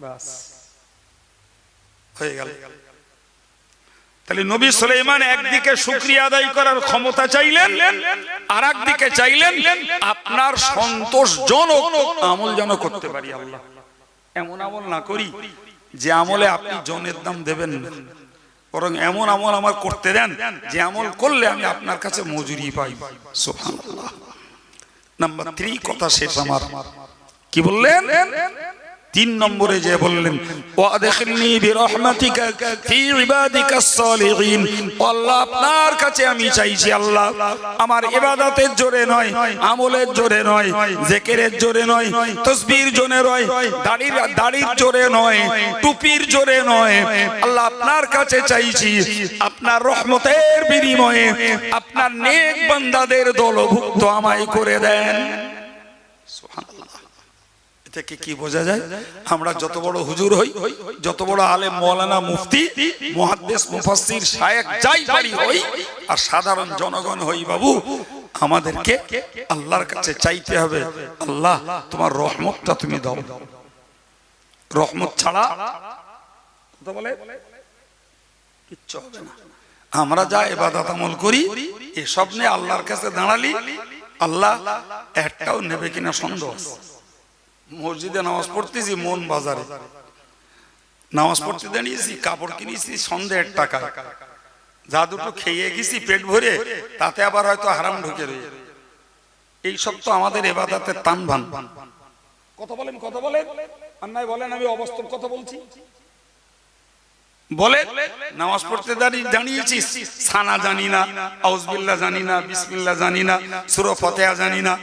বাস হয়ে গেল। তাহলে নবী সুলাইমান একদিকে শুকরিয়া আদায় করার ক্ষমতা চাইলেন, আর একদিকে চাইলেন আপনার সন্তোষজনক আমল যেন করতে পারি। আল্লাহ এমন আমল না করি যে আমলে আপনি জনের দাম দেবেন না, বরং এমন আমল আমার করতে দেন যে আমল করলে আমি আপনার কাছে মজুরি পাই। সুবহানাল্লাহ। নাম্বার 3 কথা শেষ আমার। কি বললেন? 3 নম্বরে যে বললেন ওয়াদখিলনি বিরহমাতিকা ফি ইবাদিকাস সালিহিন। আল্লাহ আপনার কাছে আমি চাইছি, আল্লাহ আমার ইবাদতের জোরে নয়, আমলের জোরে নয়, জিকিরের জোরে নয়, তাসবিহর জোরে নয়, দাড়ির জোরে নয়, টুপির জোরে নয়, আল্লাহ আপনার কাছে চাইছি আপনার রহমতের বিনিময়ে আপনার নেক বান্দাদের দলভুক্ত আমায় করে দেন। সুবহানাল্লাহ। থেকে কি বোঝা যায়? আমরা যত বড় হুজুর হই, যত বড় আলেম মাওলানা মুফতি মুহাদ্দিস মুফাসসির শায়েখ যাই পারি হই, আর সাধারণ জনগণ হই, বাবু আমাদেরকে আল্লাহর কাছে চাইতে হবে, আল্লাহ তোমার রহমতটা তুমি দাও। রহমত ছাড়া কথা বলে কিচ্ছু হবে না। আমরা যা ইবাদত আমল করি এসব নিয়ে আল্লাহর কাছে দাঁড়ালি, আল্লাহ একটাও নেবে কিনা সন্দেহ আছে। মসজিদে নামাজ পড়তেছি, মন বাজারে নামাজ পড়তে দাঁড়িয়েছি, কাপড় কিনেছি সন্দেহের টাকা, যা দুটো খেয়ে গেছি পেট ভরে, তাতে আবার হয়তো হারাম ঢুকে রয়েছে। এই সব তো আমাদের ইবাদতের টান ভান। কথা বলেন, কথা বলেন, আর নাই বলেন আমি অবাস্তব কথা বলছি। বলে নামাজ পড়তে দাঁড়িয়েছি, সানা জানি না, আউযুবিল্লাহ জানি না, বিসমিল্লাহ জানি না, সূরা ফাতিহা জানি না,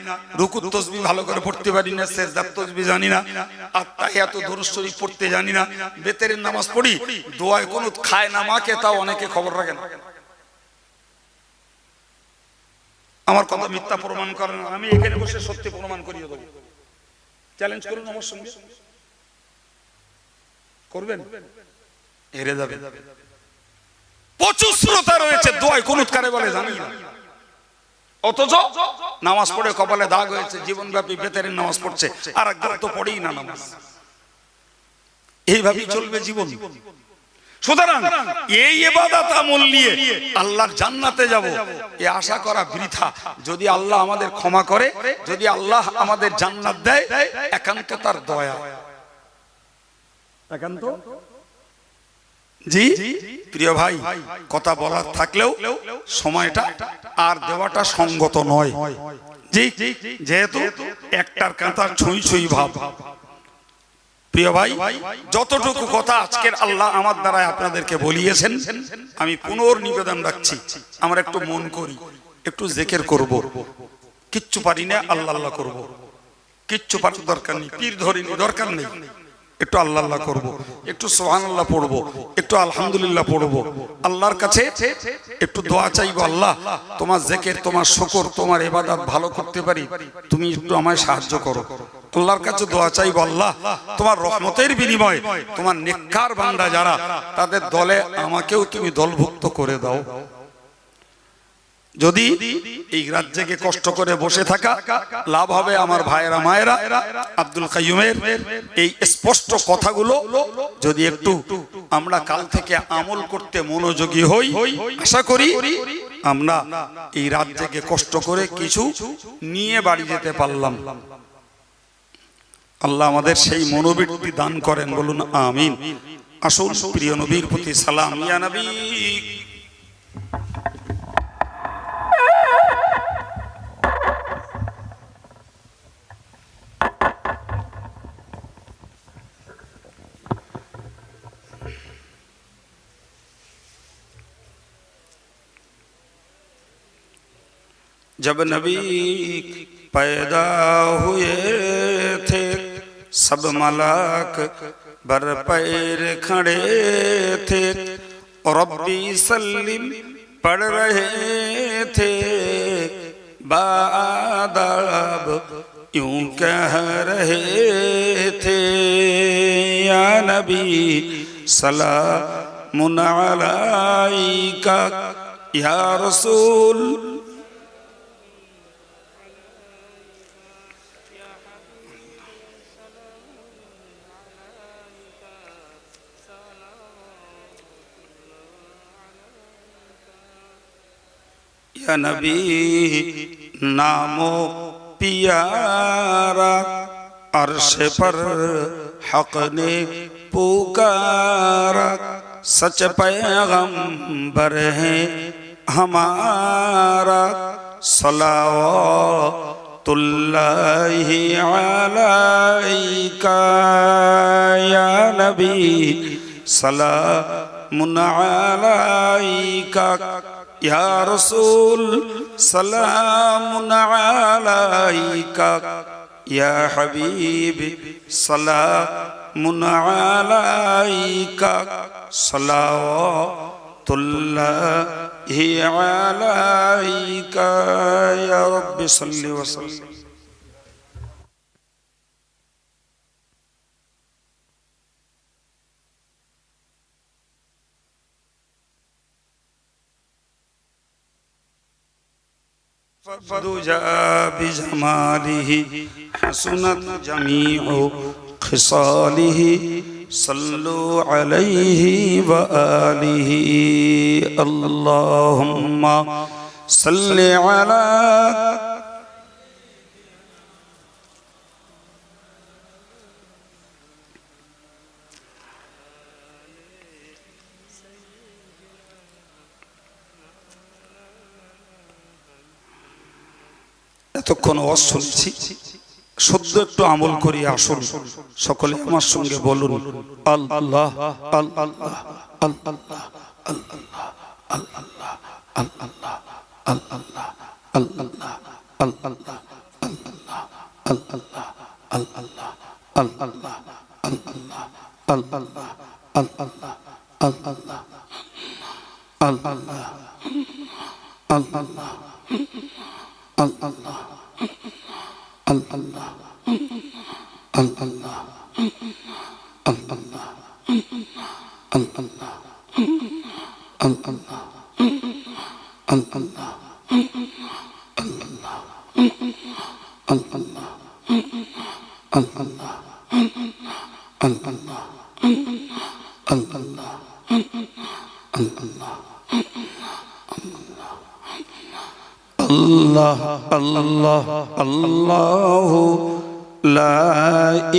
রুকুত তাসবিহ ভালো করে পড়তে পারি না, সিজদাত তাসবিহ জানি না, আত্তাহিয়াত দুরূদ শরীফ পড়তে জানি না, বেতেরের নামাজ পড়ি, দোয়ায় কুনুত খায় না মাকে, তাও অনেকে খবর রাখে না। আমার কথা মিথ্যা প্রমাণ করেন, আমি এখানে বসে সত্যি প্রমাণ করিয়ে দেব। চ্যালেঞ্জ করুন আমার সঙ্গে, করবেন? হেরে যাবে। প্রচুর শ্রোতা রয়েছে দোয়ায় কুনুত কারে বলে জানি না, অথচ নামাজ পড়ে কপালে দাগ হয়েছে, জীবনব্যাপী বেতেরের নামাজ পড়ছে, আর একদম তো পড়েই না নামাজ। এইভাবেই চলবে জীবন। সুতরাং এই ইবাদত আমল নিয়ে আল্লাহর জান্নাতে যাব এই আশা করা বৃথা। যদি আল্লাহ আমাদের ক্ষমা করে, যদি আল্লাহ আমাদের জান্নাত দেয়, একান্ত তার দয়া, একান্ত। জি প্রিয় ভাই, কথা বলার থাকলেও সময়টা আর দেওয়াটা সঙ্গত নয়। জি যেহেতু একটার কাঁথার ছুঁই ছুঁই ভাব। প্রিয় ভাই, যতটুকু কথা আজকের আল্লাহ আমার দ্বারা আপনাদেরকে বলিয়েছেন, আমি পুনর্নিবেদন রাখছি, আমরা একটু মন করি, একটু জিকির করব। কিচ্ছু পারি না, আল্লাহ আল্লাহ করব, কিচ্ছু পারার দরকার নেই, পীর ধরিনি দরকার নেই, একটু আল্লাহ আল্লাহ করব, একটু সুবহানাল্লাহ পড়বো, একটু আলহামদুলিল্লাহ পড়বো, আল্লাহর কাছে একটু দোয়া চাইবো, আল্লাহ তোমার জিকির, তোমার শুকর, তোমার ইবাদত ভালো করতে পারি, তুমি একটু আমায় সাহায্য করো। আল্লাহর কাছে দোয়া চাইবো, আল্লাহ তোমার রহমতের বিনিময়ে তোমার নেককার বান্দা যারা, তাদের দলে আমাকেও তুমি দলভুক্ত করে দাও। যদি এই রাজ্যকে কষ্ট করে বসে থাকা লাভ হবে আমার ভাইয়েরা মায়েরা, আব্দুল কাইয়ুমের এই স্পষ্ট কথাগুলো যদি একটু আমরা কাল থেকে আমল করতে মনোযোগী হই, আশা করি আমরা এই রাজ্যকে কষ্ট করে কিছু নিয়ে বাড়ি যেতে পারলাম। আল্লাহ আমাদের সেই মনোবৃত্তি দান করেন, বলুন আমিন। আসুন প্রিয় নবীর প্রতি সালাম। ইয়া নবী जब नबी पैदा हुए थे सब मलाक बर पैर खड़े थे, रब्बी सल्लिम पढ़ रहे थे बादाब यूं कह रहे थे, या नबी सलामुन अलैका या रसूल या नबी नामो पियारा अर्श पर हक ने पुकारा, सच पैगंबर है हमारा, सलावतुल्लाहि अलैका या नबी सलामुन अलैका या रसूल सलामुन अलैका, या हबीब सलामुन अलैका, सलावतुल्लाहि अलैका, या रब्बि सल्लि व सल्लिम। फदुजा बिजमालिही हसनत जमीउ खिसालिही, सल्लु अलैहि व आलिही, अल्लाहुम्मा सल्लि अला। এতক্ষণ ওয়াজ শুনছি, সদ্য একটু আমল করি। আসুন সকলে আমার সঙ্গে বলুন আল্লাহ আল্লাহ আল্লাহ আল্লাহ আল্লাহ আল্লাহ আল্লাহ আল্লাহ আল্লাহ আল্লাহ আল্লাহ আল্লাহ আল্লাহ আল্লাহ আল্লাহ আল্লাহ আল্লাহ আল্লাহ আল্লাহ Allah Allah Allah Allah Allah Allah Allah Allah Allah Allah la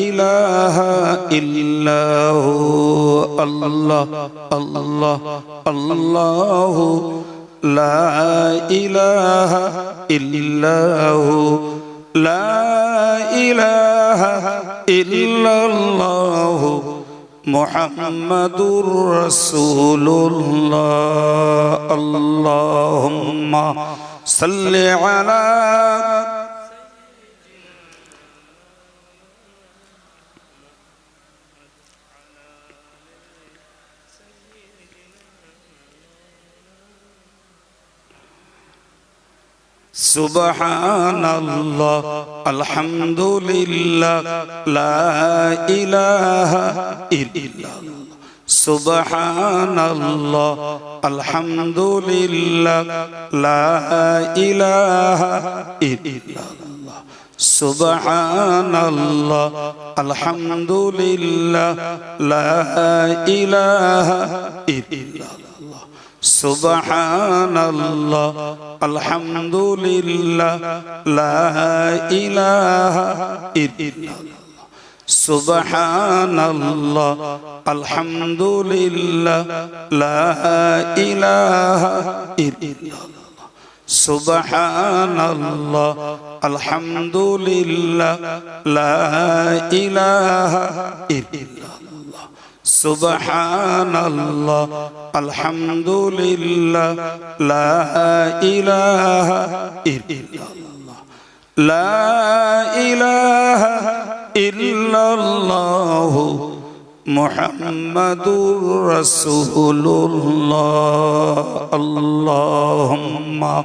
ilaha illahu Allah Allah Allah la ilaha illahu la ilaha illallah Muhammadur Rasulullah Allahumma salli ala সুবহানাল্লাহ আলহামদুলিল্লাহ লা ইলাহা ইল্লাল্লাহ সুবহানাল্লাহ আলহামদুলিল্লাহ লা ইলাহা ইল্লাল্লাহ সুবহানাল্লাহ আলহামদুলিল্লাহ লা ইলাহা ইল্লাল্লাহ সুবহানাল্লাহ আলহামদুলিল্লাহ লা ইলাহা ইল্লাল্লাহ সুবহানাল্লাহ আলহামদুলিল্লাহ লা ইলাহা ইল্লাল্লাহ সুবহানাল্লাহ আলহামদুলিল্লাহ লা ইলাহা ইল্লাল্লাহ সুবহানাল্লাহ আলহামদুলিল্লাহ লা ইলাহা ইল্লাল্লাহ লা ইলাহা ইল্লাল্লাহ মুহাম্মাদুর রাসূলুল্লাহ আল্লাহুম্মা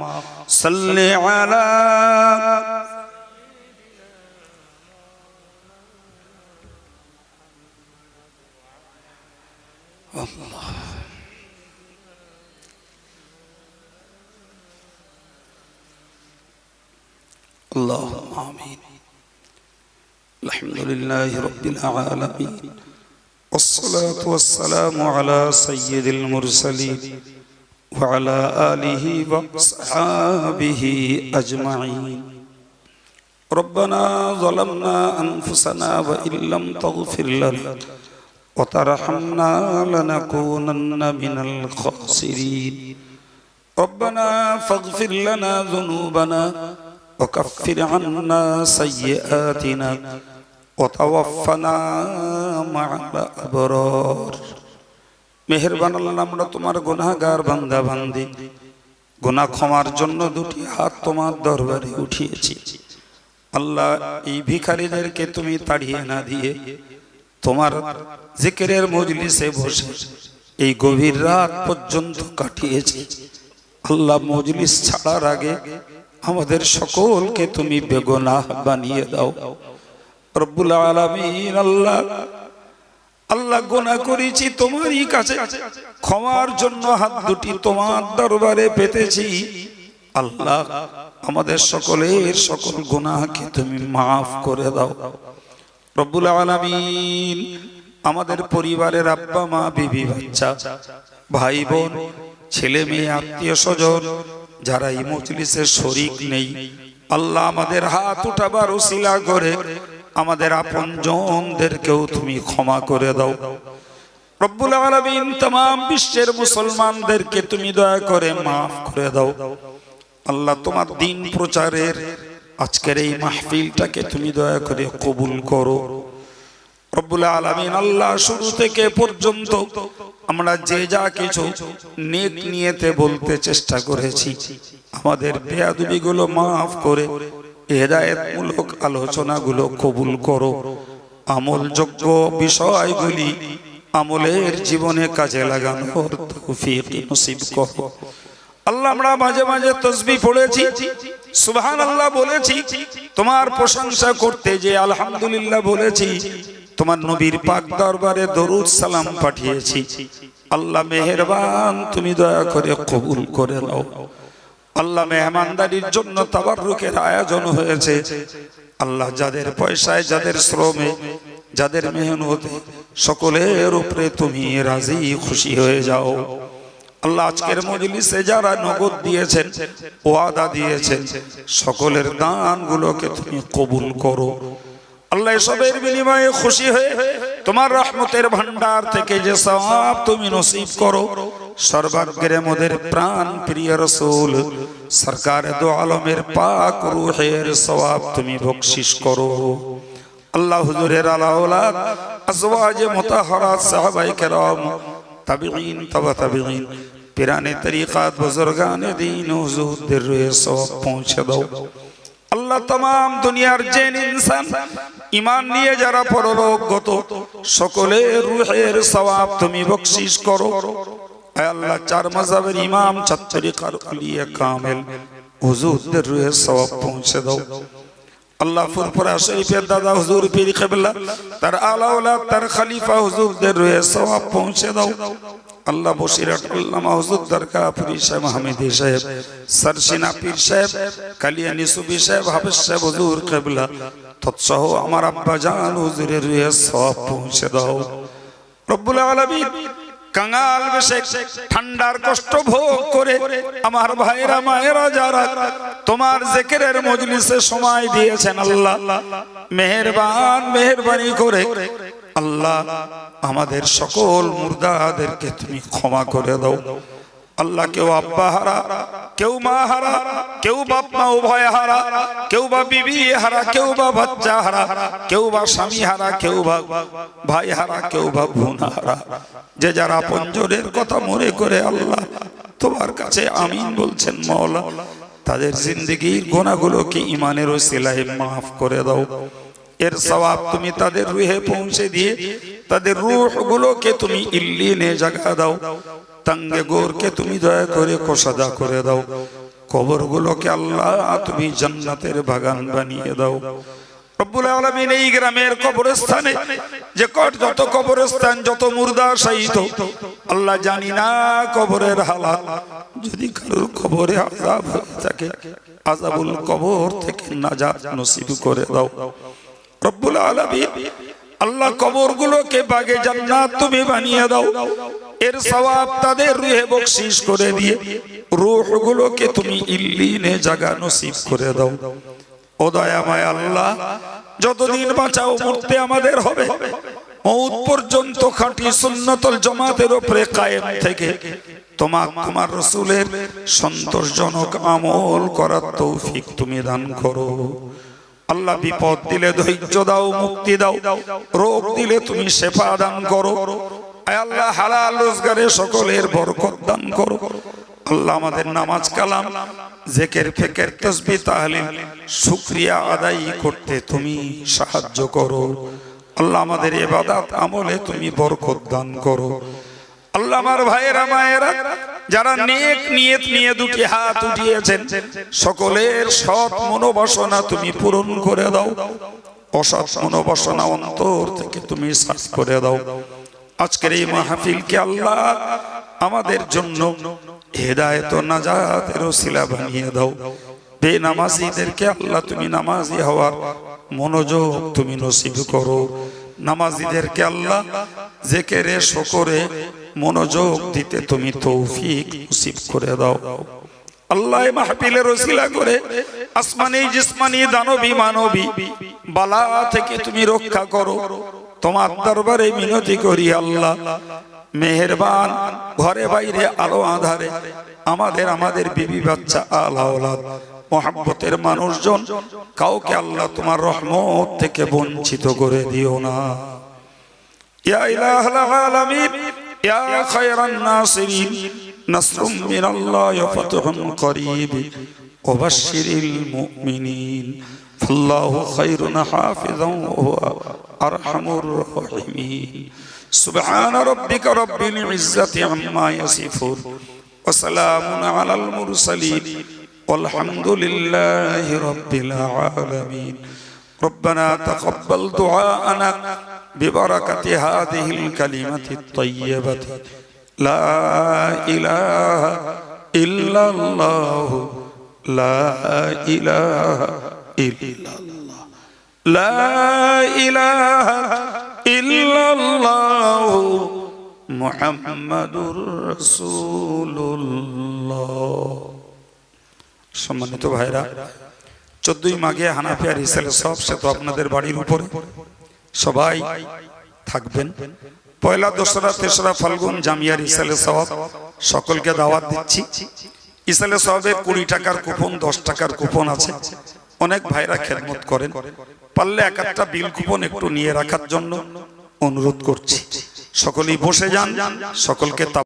সাল্লি আলা اللهم آمين الحمد لله رب العالمين والصلاة والسلام على سيد المرسلين وعلى آله وصحابه أجمعين ربنا ظلمنا أنفسنا وإن لم تغفر لنا وترحمنا لنكونن من الخاسرين ربنا فاغفر لنا ذنوبنا وكفر عنا سيئاتنا وتوفنا مع الأبرار মেহেরবান আল্লাহ আমরা তোমার গুনাহগার বান্দা বান্দি গুনাহ ক্ষমার জন্য দুটি হাত তোমার দরবারে উঠিয়েছি আল্লাহ এই ভিখারীদেরকে তুমি তাড়িয়ে না দিয়ে তোমার জিকিরের মজলিসে বসে এই গভীর রাত পর্যন্ত কাটিয়েছি আল্লাহ মজলিস ছাড়ার আগে আমাদের সকলকে তুমি বেগুনাহ বানিয়ে দাও রব্বুল আলামিন আল্লাহ আল্লাহ গুনাহ করেছি তোমারই কাছে ক্ষমার জন্য হাত দুটি তোমার দরবারে পেতেছি আল্লাহ আমাদের সকলের সকল গুনাহকে তুমি maaf করে দাও রব্বুল আলামিন আমাদের পরিবারের আব্বা মা বিবি বাচ্চা ভাই বোন ছেলে মেয়ে আত্মীয় স্বজন যারা এই মজলিসে শরীক নেই আল্লাহ আমাদের হাত উঠাবার ওসিলা করে আমাদের আপনজনদেরকেও তুমি ক্ষমা করে দাও রব্বুল আলামিন तमाम বিশ্বের মুসলমানদেরকে তুমি দয়া করে maaf করে দাও আল্লাহ তোমার দ্বীন প্রচারের আজকের এই মাহফিলটাকে তুমি দয়া করে কবুল করো রব্বুল আলামিন আল্লাহ শুরু থেকে পর্যন্ত আমরা যে যা কিছু নেক নিয়তে বলতে চেষ্টা করেছি আমাদের বেয়াদবিগুলো maaf করে হেদায়েতমূলক আলোচনাগুলো কবুল করো আমলযোগ্য বিষয়গুলি আমলের জীবনে কাজে লাগানোর তৌফিক নসিব করো আল্লাহ আমরা মাঝে মাঝে তাসবিহ পড়েছি সুবহানাল্লাহ বলেছি তোমার প্রশংসা করতে যে আলহামদুলিল্লাহ বলেছি তোমার নবীর পাক দরবারে দরুদ সালাম পাঠিয়েছি আল্লাহ মেহেরবান তুমি দয়া করে কবুল করে নাও আল্লাহ মেহমানদারির জন্য তাবাররুকের আয়োজন হয়েছে আল্লাহ যাদের পয়সায় যাদের শ্রমে যাদের মেহনতে সকলের উপরে তুমি রাজি খুশি হয়ে যাও আল্লাহ আজকের মজলিসে যারা নগদ দিয়েছেন ওয়াদা দিয়েছেন সকলের দানগুলোকে তুমি কবুল করো আল্লাহ এসবের বিনিময়ে খুশি হয়ে তোমার রহমতের ভান্ডার থেকে যে সওয়াব তুমি নসিব করো সর্বাগ্রে মোদের প্রাণ প্রিয় রাসূল সরকার দো আলমের পাক রূহের সওয়াব তুমি বখশিশ করো আল্লাহ হুজুরের আলা আওলাদ আজওয়াজে মুতাহহারাত সাহাবায়ে কেরাম তাবিঈন তাবা তাবিঈন পিরানে তরিকাত বুজুর্গানে দ্বীন হুজুরদের রূহে সওয়াব পৌঁছে দাও আল্লাহ तमाम দুনিয়ার জিন ইনসান ঈমান নিয়ে যারা পরলোকগত সকলের রূহের সওয়াব তুমি বখশিশ করো আয় আল্লাহ চার মাযহাবের ইমাম চার তরিকার আলিয়া কামেল হুজুরদের রুহে সওয়াব পৌঁছে দাও। আল্লাহ ফুরফুরা শরীফের দাদা হুজুর পীর কিবলা তার আলা ওলাদ তার খলিফা হুজুরদের রুহে সওয়াব পৌঁছে দাও। আল্লাহ বসিরহাট আল্লামা হুজুর দরগাপুরি সাহেব হামিদি সাহেব সরসিনা পীর সাহেব কালিয়ানি সুবি সাহেব হাফেজ সাহেব হুজুর কিবলা তৎসহ আমার আব্বা জান হুজুরের রুহে সওয়াব পৌঁছে দাও। রব্বুল আলামিন কাঙাল বেশে ঠান্ডার কষ্ট ভোগ করে আমার ভাইরা মায়েরা যারা তোমার জিকিরের মজলিসে সময় দিয়েছেন আল্লাহ মেহেরবানি করে আল্লাহ আমাদের সকল মুর্দাদেরকে তুমি ক্ষমা করে দাও। আল্লাহ কেউ আব্বা হারা, কেউ মা হারা, কেউ বাপ মা উভয় হারা, কেউ বা বিবি হারা, কেউ বা বাচ্চা হারা, কেউ বা স্বামী হারা, কেউ বা ভাই হারা, কেউ বা বোন হারা, যে যারা আপনজনের কথা মনে করে আল্লাহ তোমার কাছে আমিন বলছেন মাওলা, তাদের জিন্দেগির গুনাহগুলোকে ঈমানের ওসিলায় মাফ করে দাও। এর সওয়াব তুমি তাদের রুহে পৌঁছে দিয়ে তাদের রূহগুলোকে তুমি ইল্লিনে জায়গা দাও। তাঙ্গে গোরকে তুমি দয়া করে কোষাদা করে দাও। কবরগুলোকে আল্লাহ তুমি জান্নাতের বাগান বানিয়ে দাও। রব্বুল আলামিন এই গ্রামের কবরস্থানে যে যত কবরস্থান যত মুর্দা শায়িত আল্লাহ জানি না কবরের হালাত, যদি কারোর কবরে আযাব হয়ে থাকে আযাবুল কবর থেকে নাজাত নসিব করে দাও। রব্বুল আলামিন আল্লাহ কবরগুলোকে বাগে জান্নাত তুমি বানিয়ে দাও। এর সওয়াব তাদের রুহে বকশিশ করে দিয়ে রূহগুলোকে তুমি ইল্লিনে জায়গা নসিব করে দাও। ও দয়াময় আল্লাহ, যতদিন বাঁচাও মরতে আমাদের হবে, মওত পর্যন্ত খাঁটি সুন্নতুল জামাতের উপরে কায়েম থেকে তোমার রাসূলের সন্তোষজনক আমল করার তৌফিক তুমি দান করো। আল্লাহ বিপদ দিলে ধৈর্য দাও, মুক্তি দাও, রোগ দিলে তুমি শেফা দান করো। আয় আল্লাহ হালাল রোজগারে সকলের বরকত দান করো। আল্লাহ আমাদের নামাজ কালাম জিকির ফিকির তাসবিহ তাহলিল শুকরিয়া আদায় করতে তুমি সাহায্য করো। আল্লাহ আমাদের ইবাদত আমলে তুমি বরকত দান করো। আল্লাহ আমার ভাইয়েরা মায়েরা যারা নেক নিয়ত নিয়ে দুটি হাত উঠিয়েছেন সকলের সৎ মনোবাসনা তুমি পূরণ করে দাও। অসৎ মনোবাসনা অন্তর থেকে তুমি সাফ করে দাও। আজকের এই মাহফিলকে আল্লাহ আমাদের জন্য হেদায়েত ও নাজাতের ওসিলা বানিয়ে দাও। বেনামাজিদেরকে আল্লাহ তুমি নামাজি হওয়ার মনোযোগ তুমি নসিব করো। নামাজিদেরকে আল্লাহ জিকিরে শুকরে মনোযোগ দিতে তুমি তৌফিক নসিব করে দাও। আল্লাহ মাহফিলের ওসিলা করে আসমানি জিসমানি দানবী মানবী বালা থেকে তুমি রক্ষা করো। তোমার দরবারে মিনতি করি আল্লাহ মেহেরবান, ঘরে বাইরে আলো আঁধারে আমাদের বিবি বাচ্চা আলা ওলাদ মুহাব্বতের মানুষজন কাউকে আল্লাহ তোমার রহমত থেকে বঞ্চিত করে দিও না। ইয়া ইলাহাল আলামিন ইয়া খায়রান নাসিরিন নাসরুম মিনাল্লাহি ওয়া ফাতহুন করিব ওয়া বাশশিরিল মুমিনিন ফাল্লাহু খায়রুন হাফিজান ওয়া আরহামুর রাহিমিন। সুবহান রাব্বিকা রাব্বিল ইজ্জাতি আম্মা ইয়াসিফুন ওয়া সালামুন আলাল মুরসালিন ওয়ালহামদুলিল্লাহি রাব্বিল আলামিন। ربنا تقبل دعاءنا ببركة هذه الكلمة الطيبة لا إله إلا الله لا إله إلا الله لا إله إلا الله محمد رسول الله। সম্মানিত ভাইরা, 14ই মাঘে হানাফিয়া রিসালে সব সে তো আপনাদের বাড়ির উপরে সবাই থাকবেন। পয়লা দোসরা তেসরা ফাল্গুন জামিয়া রিসালে সওয়াব সকলকে দাওয়াত দিচ্ছি। ইসালে সওয়াবের 20 টাকার কুপন 10 টাকার কুপন আছে। অনেক ভাইরা খেদমত করেন, পারলে এক একটা বিল কুপন একটু নিয়ে রাখার জন্য অনুরোধ করছি। সকলেই বসে যান, সকলকে